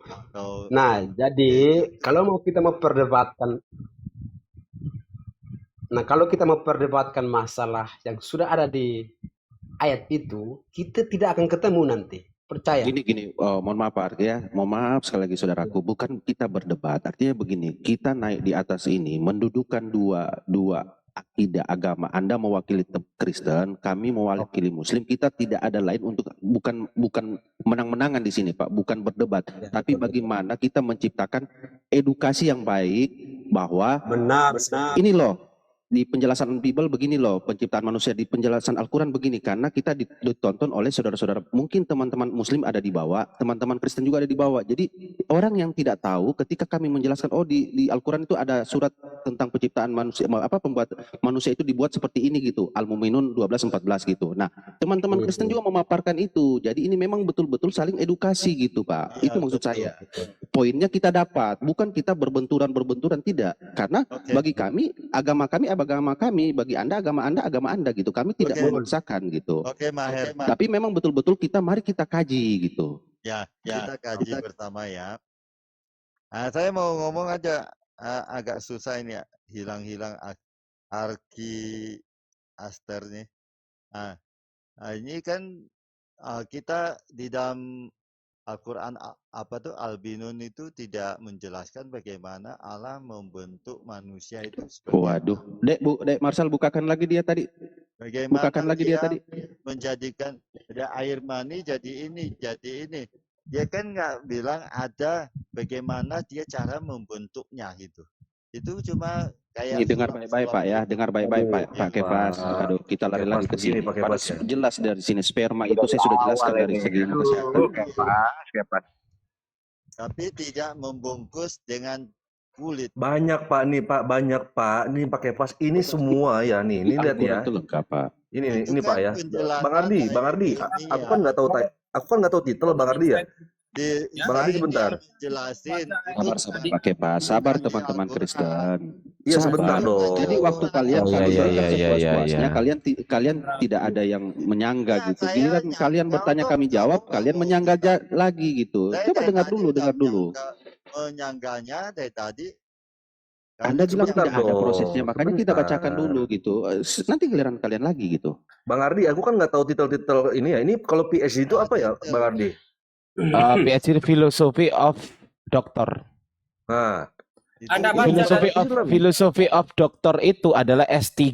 Speaker 11: Nah, jadi kalau kita mau perdebatkan masalah yang sudah ada di ayat itu, kita tidak akan ketemu nanti. Percaya.
Speaker 9: Gini, mohon maaf Pak Arki ya. Mohon maaf sekali lagi saudaraku, bukan kita berdebat. Artinya begini, kita naik di atas ini mendudukan dua akidah agama. Anda mewakili Kristen, kami mewakili Muslim. Kita tidak ada lain untuk bukan menang-menangan di sini, Pak, bukan berdebat. Tapi bagaimana kita menciptakan edukasi yang baik bahwa
Speaker 1: Benar.
Speaker 9: ini loh di penjelasan Bible begini loh, penciptaan manusia di penjelasan Al-Quran begini, karena kita ditonton oleh saudara-saudara, mungkin teman-teman Muslim ada di bawah, teman-teman Kristen juga ada di bawah. Jadi orang yang tidak tahu ketika kami menjelaskan di Al-Quran itu ada surat tentang penciptaan manusia, pembuat manusia itu dibuat seperti ini gitu, Al-Muminun 12:14 gitu. Nah, teman-teman Kristen juga memaparkan itu. Jadi ini memang betul-betul saling edukasi gitu, Pak. Itu maksud saya. Poinnya kita dapat, bukan kita berbenturan tidak. Karena bagi kami agama kami, bagi Anda agama Anda gitu. Kami tidak memaksakan gitu.
Speaker 7: Oke, Maher.
Speaker 9: Tapi memang betul-betul mari kita kaji gitu.
Speaker 7: Ya, kita kaji bersama ya. Nah, saya mau ngomong aja agak susah ini ya, hilang Arki Aster nih. Nah, ini kan kita di dalam Al-Quran Al-Binun itu tidak menjelaskan bagaimana Allah membentuk manusia itu.
Speaker 9: Waduh, Dek Marcel bukakan lagi dia tadi.
Speaker 7: Bagaimana dia menjadikan ada air mani jadi ini. Dia kan nggak bilang ada bagaimana dia cara membentuknya gitu. Itu cuma kayak
Speaker 9: ini dengar baik-baik Pak ya, dengar baik-baik Pak Kefas. Aduh, kita lari lagi ke sini. Jelas dari sini sperma itu saya sudah jelaskan dari segi kesehatan.
Speaker 10: Kefas.
Speaker 7: Tapi tidak membungkus dengan kulit.
Speaker 5: Banyak Pak nih Pak, banyak Pak. Nih Pak Kefas, ini semua ya nih. Ini lihat ya.
Speaker 9: Itu lengkap Pak.
Speaker 5: Ini Pak ya. Bang Ardi. Aku kan nggak tahu titel Bang Ardi ya. Bang Ardi sebentar.
Speaker 7: Jelasin.
Speaker 9: Sabar Pak Kefas, sabar teman-teman Kristen.
Speaker 5: Iya sebentar dong.
Speaker 9: Jadi waktu kalian sepuas-puasnya, kalian tidak ada yang menyangga gitu. Giliran kalian bertanya kami jawab, kalian menyangga lagi gitu. Coba dengar dulu.
Speaker 7: Menyangganya dari tadi.
Speaker 9: Anda bilang tidak ada prosesnya, makanya kita bacakan dulu gitu. Nanti giliran kalian lagi gitu.
Speaker 5: Bang Ardi, aku kan nggak tahu titel ini ya. Ini kalau PhD itu apa ya, Bang Ardi?
Speaker 2: PhD Philosophy of Doctor.
Speaker 5: Nah,
Speaker 3: Anda baca
Speaker 2: Philosophy of Doctor itu adalah S3.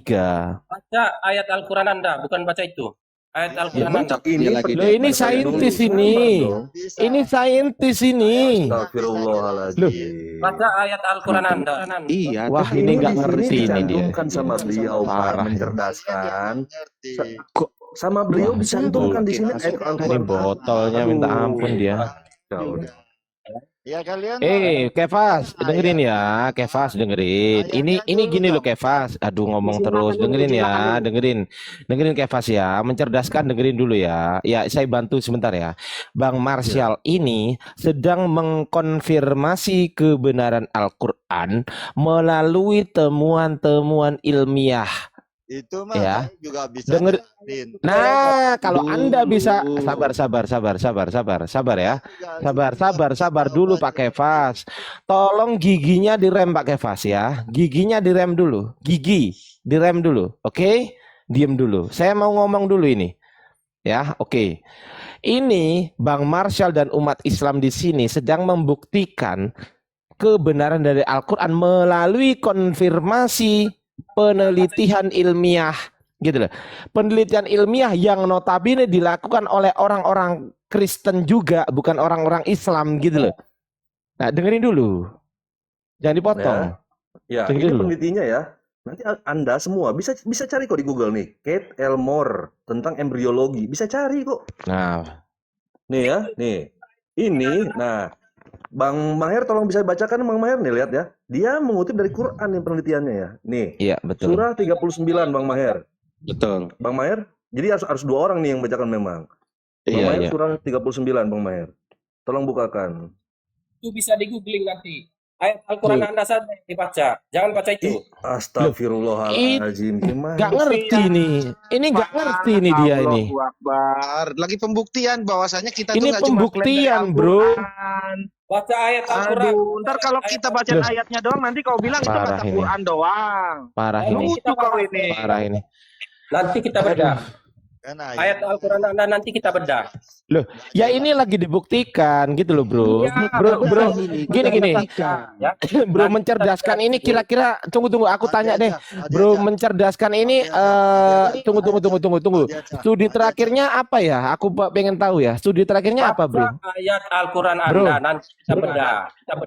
Speaker 3: Baca ayat Al-Quran Anda, bukan baca itu. Ayat Al-Quran Anda.
Speaker 2: Ini saintis ini. Ini saintis ini.
Speaker 5: Astagfirullahaladzim.
Speaker 3: Baca ayat Al-Quran Anda.
Speaker 9: Iya.
Speaker 2: Wah, ini nggak ngerti ini dia.
Speaker 5: Bukan sama beliau Pak, mencerdaskan. Sama beliau disantumkan di sini.
Speaker 2: Ini botolnya minta ampun dia.
Speaker 7: Ya kalian mah
Speaker 2: Kefas, dengerin
Speaker 7: ayat
Speaker 2: ya, Kefas dengerin. Ini
Speaker 7: dulu
Speaker 2: gini loh
Speaker 7: dong.
Speaker 2: Kefas. Aduh ngomong
Speaker 8: Silakan
Speaker 2: terus,
Speaker 8: dulu,
Speaker 2: dengerin
Speaker 8: silakan
Speaker 2: ya,
Speaker 8: dulu.
Speaker 2: dengerin Kefas ya. Mencerdaskan dengerin dulu ya. Ya, saya bantu sebentar ya. Bang
Speaker 5: Ya.
Speaker 2: Marsyal ini sedang mengkonfirmasi kebenaran Al-Qur'an melalui temuan-temuan ilmiah.
Speaker 7: Itu mah
Speaker 2: Ya.
Speaker 7: saya juga bisa
Speaker 2: Denger.
Speaker 7: jelasin.
Speaker 2: Nah, kalau Anda bisa
Speaker 9: Dulu.
Speaker 2: sabar ya. Sabar dulu Pak Kefas. Tolong giginya direm Pak Kefas ya. Giginya direm dulu. Gigi direm dulu. Oke? Diem dulu. Saya mau ngomong dulu ini. Ya, oke. Ini Bang Marsyal dan umat Islam di sini sedang membuktikan kebenaran dari Al-Qur'an melalui konfirmasi penelitian ilmiah gitu loh. Penelitian ilmiah yang notabene dilakukan oleh orang-orang Kristen juga, bukan orang-orang Islam gitu loh. Nah, dengerin dulu. Jangan dipotong.
Speaker 5: Ya,
Speaker 2: Dengerin
Speaker 5: ini
Speaker 2: dulu.
Speaker 5: penelitinya ya. Nanti Anda semua bisa cari kok di Google nih. Kate Elmore tentang embriologi. Bisa cari kok.
Speaker 2: Nah,
Speaker 5: Nih ya, nih. Ini, nah, Bang Maher tolong bisa bacakan Bang Maher nih, lihat ya. Dia mengutip dari Quran nih penelitiannya ya. Nih,
Speaker 2: iya betul.
Speaker 5: surah 39 Bang Maher.
Speaker 9: Betul.
Speaker 5: Bang Maher, jadi harus dua orang nih yang bacakan memang. Bang
Speaker 2: Iya,
Speaker 5: Maher
Speaker 2: iya.
Speaker 5: surah 39 Bang Maher. Tolong bukakan.
Speaker 3: Itu bisa di googling nanti. Ayat Al-Quran Anda saja yang dibaca. Jangan baca itu.
Speaker 5: Astagfirullahaladzim. Gimana?
Speaker 2: Nggak ngerti nih. Ini nggak ngerti nih dia ini.
Speaker 8: Allahu Akbar. Lagi pembuktian bahwasanya kita tuh
Speaker 2: Ini
Speaker 8: nggak cuma klaim dari
Speaker 2: pembuktian, bro.
Speaker 8: Al-Quran.
Speaker 3: Baca ayat Al-Quran.
Speaker 8: Aduh, ntar kalau kita baca
Speaker 2: Loh.
Speaker 8: ayatnya doang nanti kau bilang itu
Speaker 2: Parah
Speaker 8: baca
Speaker 2: ini.
Speaker 8: Quran doang.
Speaker 2: Parah ini.
Speaker 8: Lucu kau ini.
Speaker 2: Parah ini.
Speaker 3: Nanti kita bedah.
Speaker 7: Kan
Speaker 3: Ayat Al-Quran Anda nanti kita bedah.
Speaker 2: Loh, ya ini lagi dibuktikan gitu loh, bro.
Speaker 3: Iya,
Speaker 2: Bro, gini.
Speaker 3: Ya.
Speaker 2: Bro mencerdaskan ini kira-kira tunggu aku tanya deh. Bro mencerdaskan ini tunggu. Studi terakhirnya apa ya? Aku pengen tahu ya. Studi terakhirnya apa, bro?
Speaker 3: Baca ayat Al-Quran
Speaker 2: Bro.
Speaker 3: Anda nanti kita bedah.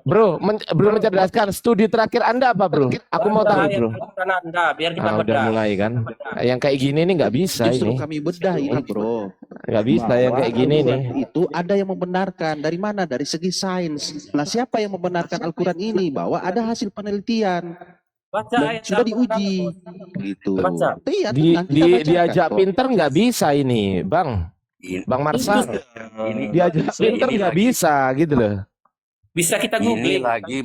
Speaker 2: Bro mencerdaskan studi terakhir Anda apa, bro? Aku mau
Speaker 3: Baca
Speaker 2: tahu,
Speaker 3: ayat
Speaker 2: bro.
Speaker 3: Al-Quran Anda biar kita
Speaker 2: Udah
Speaker 3: bedah.
Speaker 2: mulai kan. Yang kayak gini nih nggak bisa
Speaker 9: Justru
Speaker 2: ini.
Speaker 9: kami bedah ini, bro.
Speaker 2: Nggak bisa yang kayak gini nih.
Speaker 9: Itu ada yang membenarkan. Dari mana? Dari segi sains. Nah, siapa yang membenarkan Al-Quran ini? Bahwa ada hasil penelitian.
Speaker 3: Baca
Speaker 9: Dan
Speaker 3: ayat
Speaker 9: sudah
Speaker 3: Al-Quran.
Speaker 9: diuji. Gitu.
Speaker 3: Baca.
Speaker 9: Iya, tenang, kita bacakan
Speaker 2: Diajak
Speaker 9: kok.
Speaker 2: pinter nggak bisa ini, Bang. Bang Marsal. Diajak pinter nggak bisa gitu loh.
Speaker 3: Bisa kita
Speaker 12: Ini
Speaker 3: googling.
Speaker 12: lagi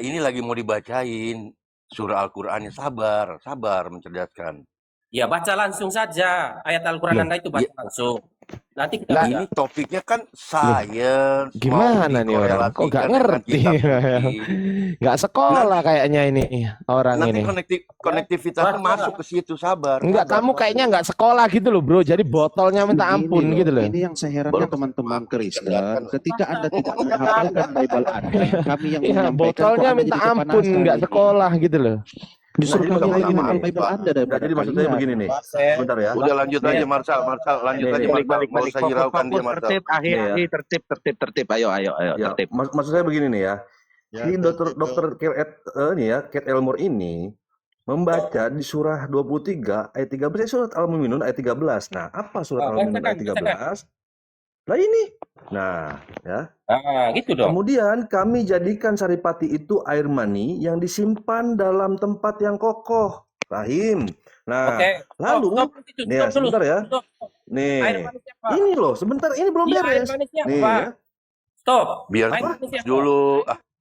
Speaker 12: ini lagi mau dibacain surah Al-Qur'annya. Sabar mencerdaskan.
Speaker 3: Ya baca langsung saja ayat Al-Quran
Speaker 2: Loh,
Speaker 3: Anda itu baca langsung. Nanti kita
Speaker 2: Lah,
Speaker 3: bedah.
Speaker 12: Ini topiknya kan sains.
Speaker 2: Gimana nih orang? Kok nggak ngerti? Nggak sekolah kayaknya ini orang
Speaker 12: Nanti
Speaker 2: ini.
Speaker 12: konektivitasnya masuk ke situ, sabar.
Speaker 2: Enggak, kamu kayaknya nggak sekolah gitu loh, bro. Jadi botolnya minta ampun
Speaker 9: Ini loh,
Speaker 2: gitu loh.
Speaker 9: Ini yang saya herannya teman-teman Kristen. Ketika Anda tidak menghafalkan Bible Anda, kami yang
Speaker 2: Iya,
Speaker 9: menyampaikan
Speaker 2: botolnya
Speaker 9: kok Anda
Speaker 2: minta
Speaker 9: jadi
Speaker 2: ampun,
Speaker 9: kepanasan.
Speaker 2: nggak sekolah gitu loh.
Speaker 9: Justru
Speaker 5: Nah, jadi
Speaker 9: kami yang
Speaker 5: begini
Speaker 9: menghafal
Speaker 5: nih.
Speaker 9: Bible Anda daripada
Speaker 5: Jadi maksud saya
Speaker 9: kalian.
Speaker 5: begini nih. Sebentar ya.
Speaker 12: Udah lanjut aja Marsal lanjut aja Marsal. Nggak usah hiraukan dia Marsal.
Speaker 8: Tertib, tertib. Ayo,
Speaker 5: Ya,
Speaker 8: tertib.
Speaker 5: maksud saya begini nih ya.
Speaker 7: Ya,
Speaker 5: Si dokter Kate Elmore ini membaca di surah 23 ayat 13 surat Al-Mu'minun ayat 13. Nah, apa surat Al-Mu'minun ayat 13? Lah ini. Nah, ya.
Speaker 3: Gitu dong.
Speaker 5: Kemudian kami jadikan saripati itu air mani yang disimpan dalam tempat yang kokoh. Rahim. Nah,
Speaker 3: Oke.
Speaker 5: lalu
Speaker 3: Stop, itu,
Speaker 5: nih ya,
Speaker 3: stop dulu.
Speaker 5: sebentar ya.
Speaker 3: Stop.
Speaker 5: Nih.
Speaker 3: Air manis siapa?
Speaker 5: Ini loh, sebentar ini belum
Speaker 3: Iya, air
Speaker 5: beres.
Speaker 3: manis siapa?
Speaker 5: Nih ya.
Speaker 3: Stop.
Speaker 12: Biar
Speaker 3: Air manis siapa?
Speaker 12: dulu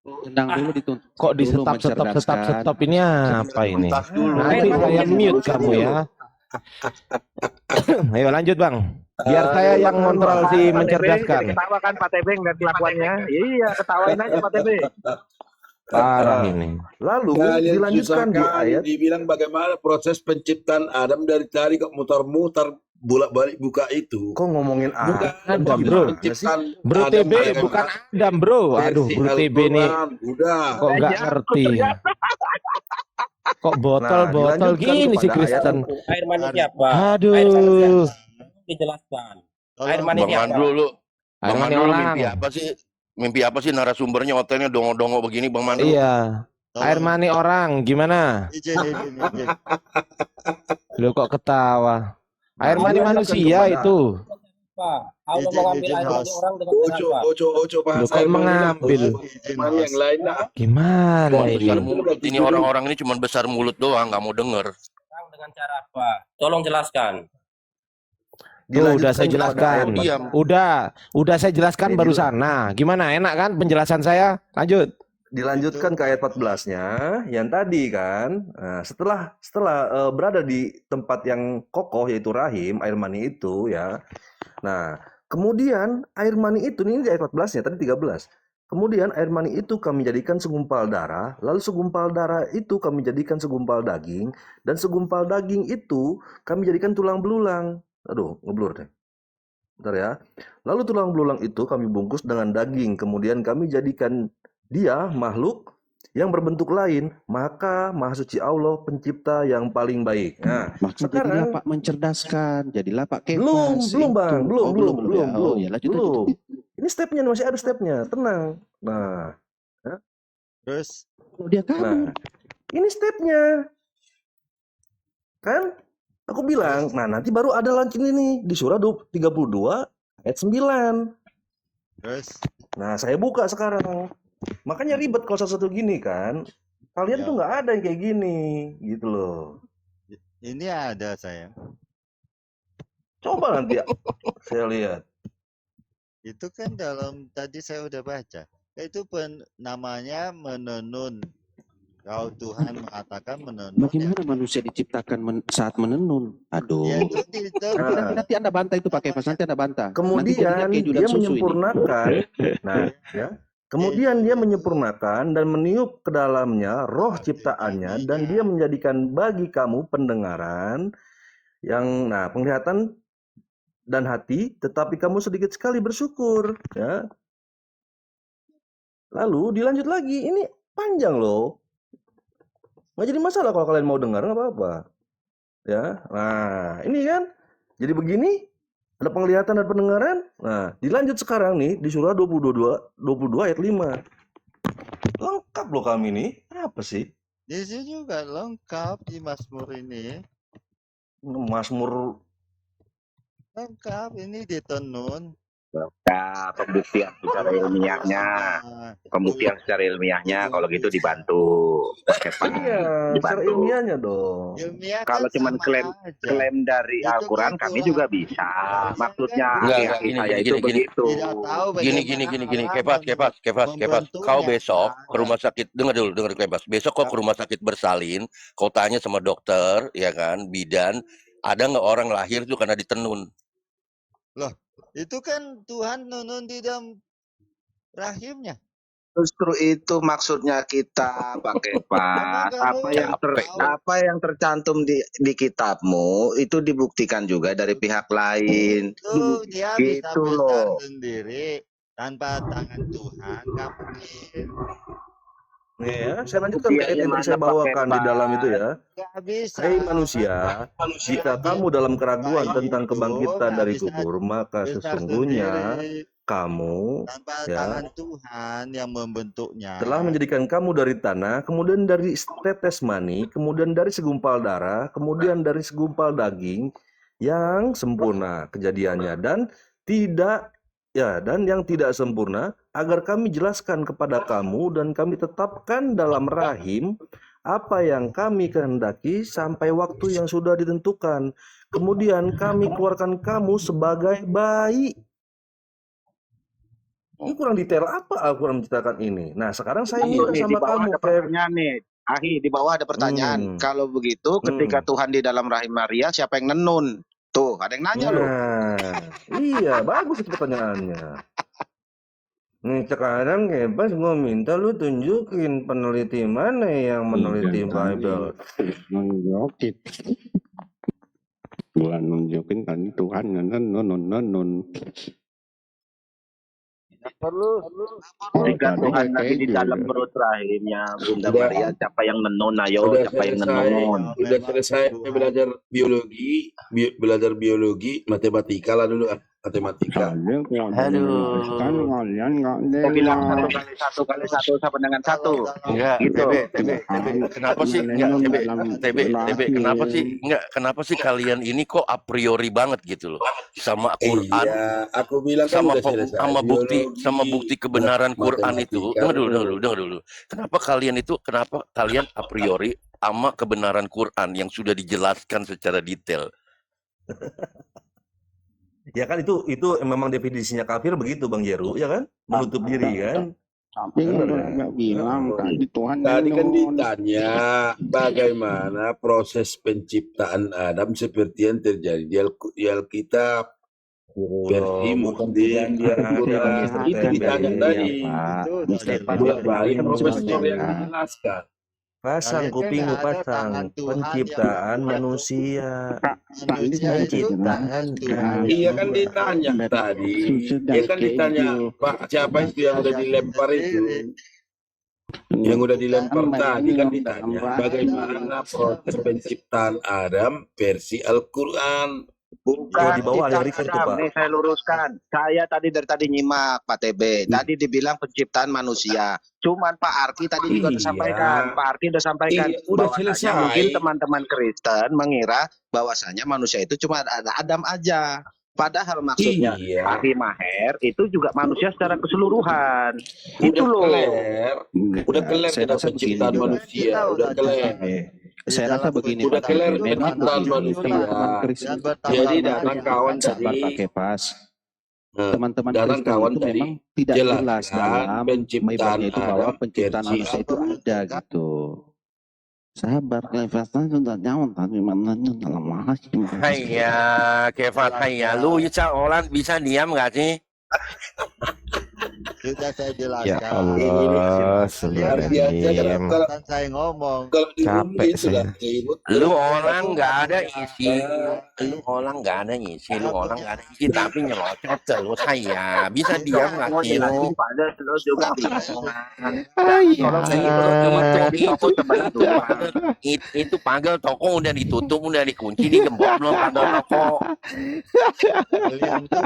Speaker 9: Tenang dulu dituntut.
Speaker 2: Kok di
Speaker 9: dulu
Speaker 2: stop
Speaker 9: mencerdaskan.
Speaker 2: ini apa ini?
Speaker 12: tas dulu.
Speaker 2: Nanti saya mute kamu ya. Ayo lanjut, Bang. Biar saya yang kontrol si mencerdaskan.
Speaker 8: Ketawa kan Pak Tebeng dan kelakuannya. Iya, ketawain aja Pak Tebeng.
Speaker 2: Parah ini.
Speaker 5: Lalu
Speaker 4: Kalian
Speaker 5: dilanjutkan di
Speaker 4: susah
Speaker 5: ayat
Speaker 4: kali dibilang bagaimana proses penciptaan Adam dari tadi kok muter-muter bolak-balik buka itu.
Speaker 5: kok ngomongin
Speaker 2: Adam, bro.
Speaker 4: Penciptaan
Speaker 2: Bro
Speaker 4: Adam
Speaker 2: TB
Speaker 4: bagaimana
Speaker 2: bukan Adam, bro. Aduh,
Speaker 4: versi
Speaker 2: Bro TB nih
Speaker 4: Al-Quran. Udah.
Speaker 2: kok nggak ngerti. Kok botol-botol
Speaker 5: dilanjutkan
Speaker 2: gini sih
Speaker 5: kepada
Speaker 2: Kristen.
Speaker 3: Air manis siapa?
Speaker 2: Aduh.
Speaker 3: Air manis siapa? Dijelaskan. Air manis
Speaker 12: Bang
Speaker 3: siapa?
Speaker 12: Mandul lu.
Speaker 2: Air
Speaker 12: Bang
Speaker 2: mani
Speaker 12: Mandul
Speaker 2: orang.
Speaker 12: mimpi apa sih narasumbernya hotelnya dongo-dongo begini Bang Mandul?
Speaker 2: Iya. Air mani orang gimana? Lu kok ketawa? Air mani manusia itu.
Speaker 3: apa? Allah mengambil air mani orang dengan cara apa?
Speaker 4: Ojo
Speaker 2: Loh, kok mengambil?
Speaker 4: yang lain lah.
Speaker 2: Gimana
Speaker 12: Cuman
Speaker 2: ini?
Speaker 12: besar mulut. Ini orang-orang ini cuma besar mulut doang, nggak mau denger.
Speaker 3: Dengan cara apa? Tolong jelaskan.
Speaker 2: Tuh, udah saya jelaskan.
Speaker 12: Diam.
Speaker 2: Udah saya jelaskan barusan. Nah, gimana? Enak kan penjelasan saya? Lanjut.
Speaker 5: Dilanjutkan ke ayat 14-nya yang tadi kan. Nah, setelah berada di tempat yang kokoh yaitu rahim, air mani itu ya. Nah, kemudian air mani itu ini di ayat 14-nya tadi 13. Kemudian air mani itu kami jadikan segumpal darah, lalu segumpal darah itu kami jadikan segumpal daging, dan segumpal daging itu kami jadikan tulang belulang. Aduh, ngeblur deh. Bentar ya. Lalu tulang belulang itu kami bungkus dengan daging, kemudian kami jadikan dia makhluk yang berbentuk lain, maka Maha Suci Allah pencipta yang paling baik. Nah,
Speaker 9: Maksudnya jadilah Pak mencerdaskan, jadilah Pak Kefas.
Speaker 5: belum Bang, belum.
Speaker 9: Ya, lanjut.
Speaker 5: Ini stepnya masih ada stepnya, tenang. Nah,
Speaker 7: Terus
Speaker 9: dia kabur.
Speaker 5: Nah, ini stepnya. Kan aku bilang, nah nanti baru ada launching ini di surah 32 ayat 9.
Speaker 7: Terus
Speaker 5: Nah, saya buka sekarang. Makanya ribet kalau satu gini kan. Kalian tuh nggak ada yang kayak gini, gitu loh.
Speaker 7: ini ada saya.
Speaker 5: Coba nanti saya lihat.
Speaker 7: Itu kan dalam tadi saya udah baca. Itu namanya menenun. Kalau Tuhan mengatakan menenun.
Speaker 9: Bagaimana manusia diciptakan saat menenun? Aduh.
Speaker 7: Ya, itu
Speaker 9: Nanti Anda bantah itu pakai pas nanti Anda bantah.
Speaker 5: Kemudian dia menyempurnakan. Nah, ya. Kemudian dia menyempurnakan dan meniup ke dalamnya roh ciptaannya, dan dia menjadikan bagi kamu pendengaran yang penglihatan dan hati, tetapi kamu sedikit sekali bersyukur, ya. Lalu dilanjut lagi, ini panjang loh. Nggak jadi masalah kalau kalian mau dengar, nggak apa-apa. Ya, nah ini kan, jadi begini, ada penglihatan dan pendengaran. Nah, dilanjut sekarang nih, di surah 22 ayat 5. Lengkap loh kami nih, apa sih?
Speaker 7: Di sini juga lengkap di Mazmur ini.
Speaker 5: Mazmur
Speaker 7: lengkap, ini ditenun.
Speaker 10: Nah, pembuktian secara ilmiahnya, kalau gitu dibantu.
Speaker 5: Iya, secara ilmiahnya dong.
Speaker 10: Kalau cuma klaim dari Al-Quran, kami juga bisa. Maksudnya saya itu begitu.
Speaker 12: Gini, Kefas. Kau besok ke rumah sakit, dengar Kefas. Besok kau ke rumah sakit bersalin, kau tanya sama dokter, ya kan, bidan, ada nggak orang lahir itu karena ditenun?
Speaker 7: Loh, itu kan Tuhan nunun di dalam rahimnya.
Speaker 8: Justru itu maksudnya kita pakai Pak. Apa yang tercantum di kitabmu itu dibuktikan juga dari pihak lain.
Speaker 7: Itu dia bisa
Speaker 8: Gitu
Speaker 7: besar
Speaker 8: loh.
Speaker 7: sendiri tanpa tangan Tuhan. Nggak mungkin.
Speaker 5: Nih ya, saya lanjutkan ke ayat yang tadi saya bawakan di dalam itu ya. Hei manusia, jika kamu dalam keraguan tentang kebangkitan dari kubur, maka sesungguhnya kamu
Speaker 7: tangan Tuhan yang membentuknya
Speaker 5: telah menjadikan kamu dari tanah, kemudian dari tetes mani, kemudian dari segumpal darah, kemudian dari segumpal daging yang sempurna kejadiannya, dan yang tidak sempurna, agar kami jelaskan kepada kamu dan kami tetapkan dalam rahim apa yang kami kehendaki sampai waktu yang sudah ditentukan. Kemudian kami keluarkan kamu sebagai bayi. Ini kurang detail apa Al-Quran menceritakan ini? Nah, sekarang saya minta sama kamu.
Speaker 8: Di bawah ada pertanyaan. Kalau begitu, ketika Tuhan di dalam rahim Maria, siapa yang nenun? Tuh, ada yang nanya loh.
Speaker 5: Iya, bagus itu pertanyaannya. Nih sekarang Kefas gue minta lu tunjukin peneliti mana yang meneliti Bible.
Speaker 9: Nunjukin. Gua nunjukin tadi Tuhan nenun.
Speaker 10: Jika Tuhan lagi di dalam perut rahimnya Bunda Maria, siapa yang nenun? Ayo, siapa yang nenun?
Speaker 4: Udah selesai belajar biologi, matematika lah dulu. matematika.
Speaker 12: Aduh.
Speaker 10: Saya bilang 1 kali 1 sama dengan 1.
Speaker 12: Enggak,
Speaker 10: Gitu.
Speaker 12: TB. Kenapa sih? Enggak, TB. Kenapa sih kalian ini kok a priori banget gitu loh sama Quran?
Speaker 4: Iya, aku bilang kan udah selesai.
Speaker 12: sama bukti kebenaran Quran itu.
Speaker 4: Matematika
Speaker 12: Dengar dulu. Kenapa kalian a priori sama kebenaran Quran yang sudah dijelaskan secara detail?
Speaker 5: Ya kan itu memang definisinya kafir begitu Bang Jeru, ya kan? Menutup diri kan?
Speaker 9: Tapi nggak bilang tadi Tuhan
Speaker 4: Tadi kan
Speaker 9: nyuruh.
Speaker 4: ditanya bagaimana proses penciptaan Adam seperti yang terjadi di Alkitab. Versi Muslim, Al-Quran. Itu ditanya tadi. Baik profesor yang menjelaskan.
Speaker 5: Pasang kupingmu pasang, penciptaan manusia, penciptaan.
Speaker 4: Iya kan ditanya tadi. Ya kan ditanya Pak siapa itu yang udah dilempar itu? Yang udah dilempar tadi kan ditanya bagaimana proses penciptaan Adam versi Al-Quran.
Speaker 8: Bukan
Speaker 5: di bawah ada
Speaker 8: ciptaan
Speaker 5: record tuh,
Speaker 8: Adam.
Speaker 5: Pak.
Speaker 8: Nih saya luruskan. Saya dari tadi nyimak Pak TB. Tadi dibilang penciptaan manusia. Cuman Pak Arki tadi juga udah
Speaker 4: Iya.
Speaker 8: sampaikan. Pak Arki udah sampaikan.
Speaker 4: Iya, udah
Speaker 8: bahwasanya
Speaker 4: selesai.
Speaker 8: mungkin teman-teman Kristen mengira bahwasanya manusia itu cuma ada Adam aja. Padahal maksudnya
Speaker 4: Iya.
Speaker 8: Ahli Maher itu juga manusia secara keseluruhan. Itu loh.
Speaker 4: Udah kelar
Speaker 9: Saya
Speaker 4: kita
Speaker 9: rasa begini
Speaker 4: penciptaan
Speaker 9: juga.
Speaker 4: manusia. Udah kelar.
Speaker 9: Saya rasa begini,
Speaker 4: Udah
Speaker 9: Pak.
Speaker 4: kelar
Speaker 9: Memang
Speaker 4: penciptaan
Speaker 9: begini,
Speaker 4: manusia.
Speaker 9: teman-teman Kristen.
Speaker 4: Jadi datang kawan
Speaker 9: Sabar
Speaker 4: tadi.
Speaker 9: pakai pas. Teman-teman
Speaker 4: Datang
Speaker 9: Kristen
Speaker 4: kawan
Speaker 9: itu
Speaker 4: tadi
Speaker 9: memang tidak jelas
Speaker 4: jelaskan
Speaker 9: dalam
Speaker 4: penciptaan
Speaker 9: Bible-nya itu bahwa
Speaker 4: Adam
Speaker 9: penciptaan
Speaker 4: versi
Speaker 9: manusia itu ada gitu. Sabar, Kefasnya sudah jauh tapi maknanya dalam hati.
Speaker 12: Hayya, Kefat, hayya. Lu orang bisa diam nggak sih?
Speaker 7: Sudah saya
Speaker 2: Ya
Speaker 7: jelaskan.
Speaker 2: Allah, sebenarnya
Speaker 7: Kan saya ngomong.
Speaker 4: Kalau di
Speaker 2: capek
Speaker 4: itu
Speaker 2: saya.
Speaker 4: ribut.
Speaker 12: Lu orang nggak ada isi, lu orang nggak ada isi, tapi nyelocot terus saya bisa diam nggak
Speaker 8: Mau
Speaker 12: sih lu?
Speaker 8: jelasin Pak Des, lo juga bingung.
Speaker 12: Kalau kayak gitu itu pagar toko udah ditutup, udah dikunci, digembok belum pagar toko.
Speaker 7: Kalian tuh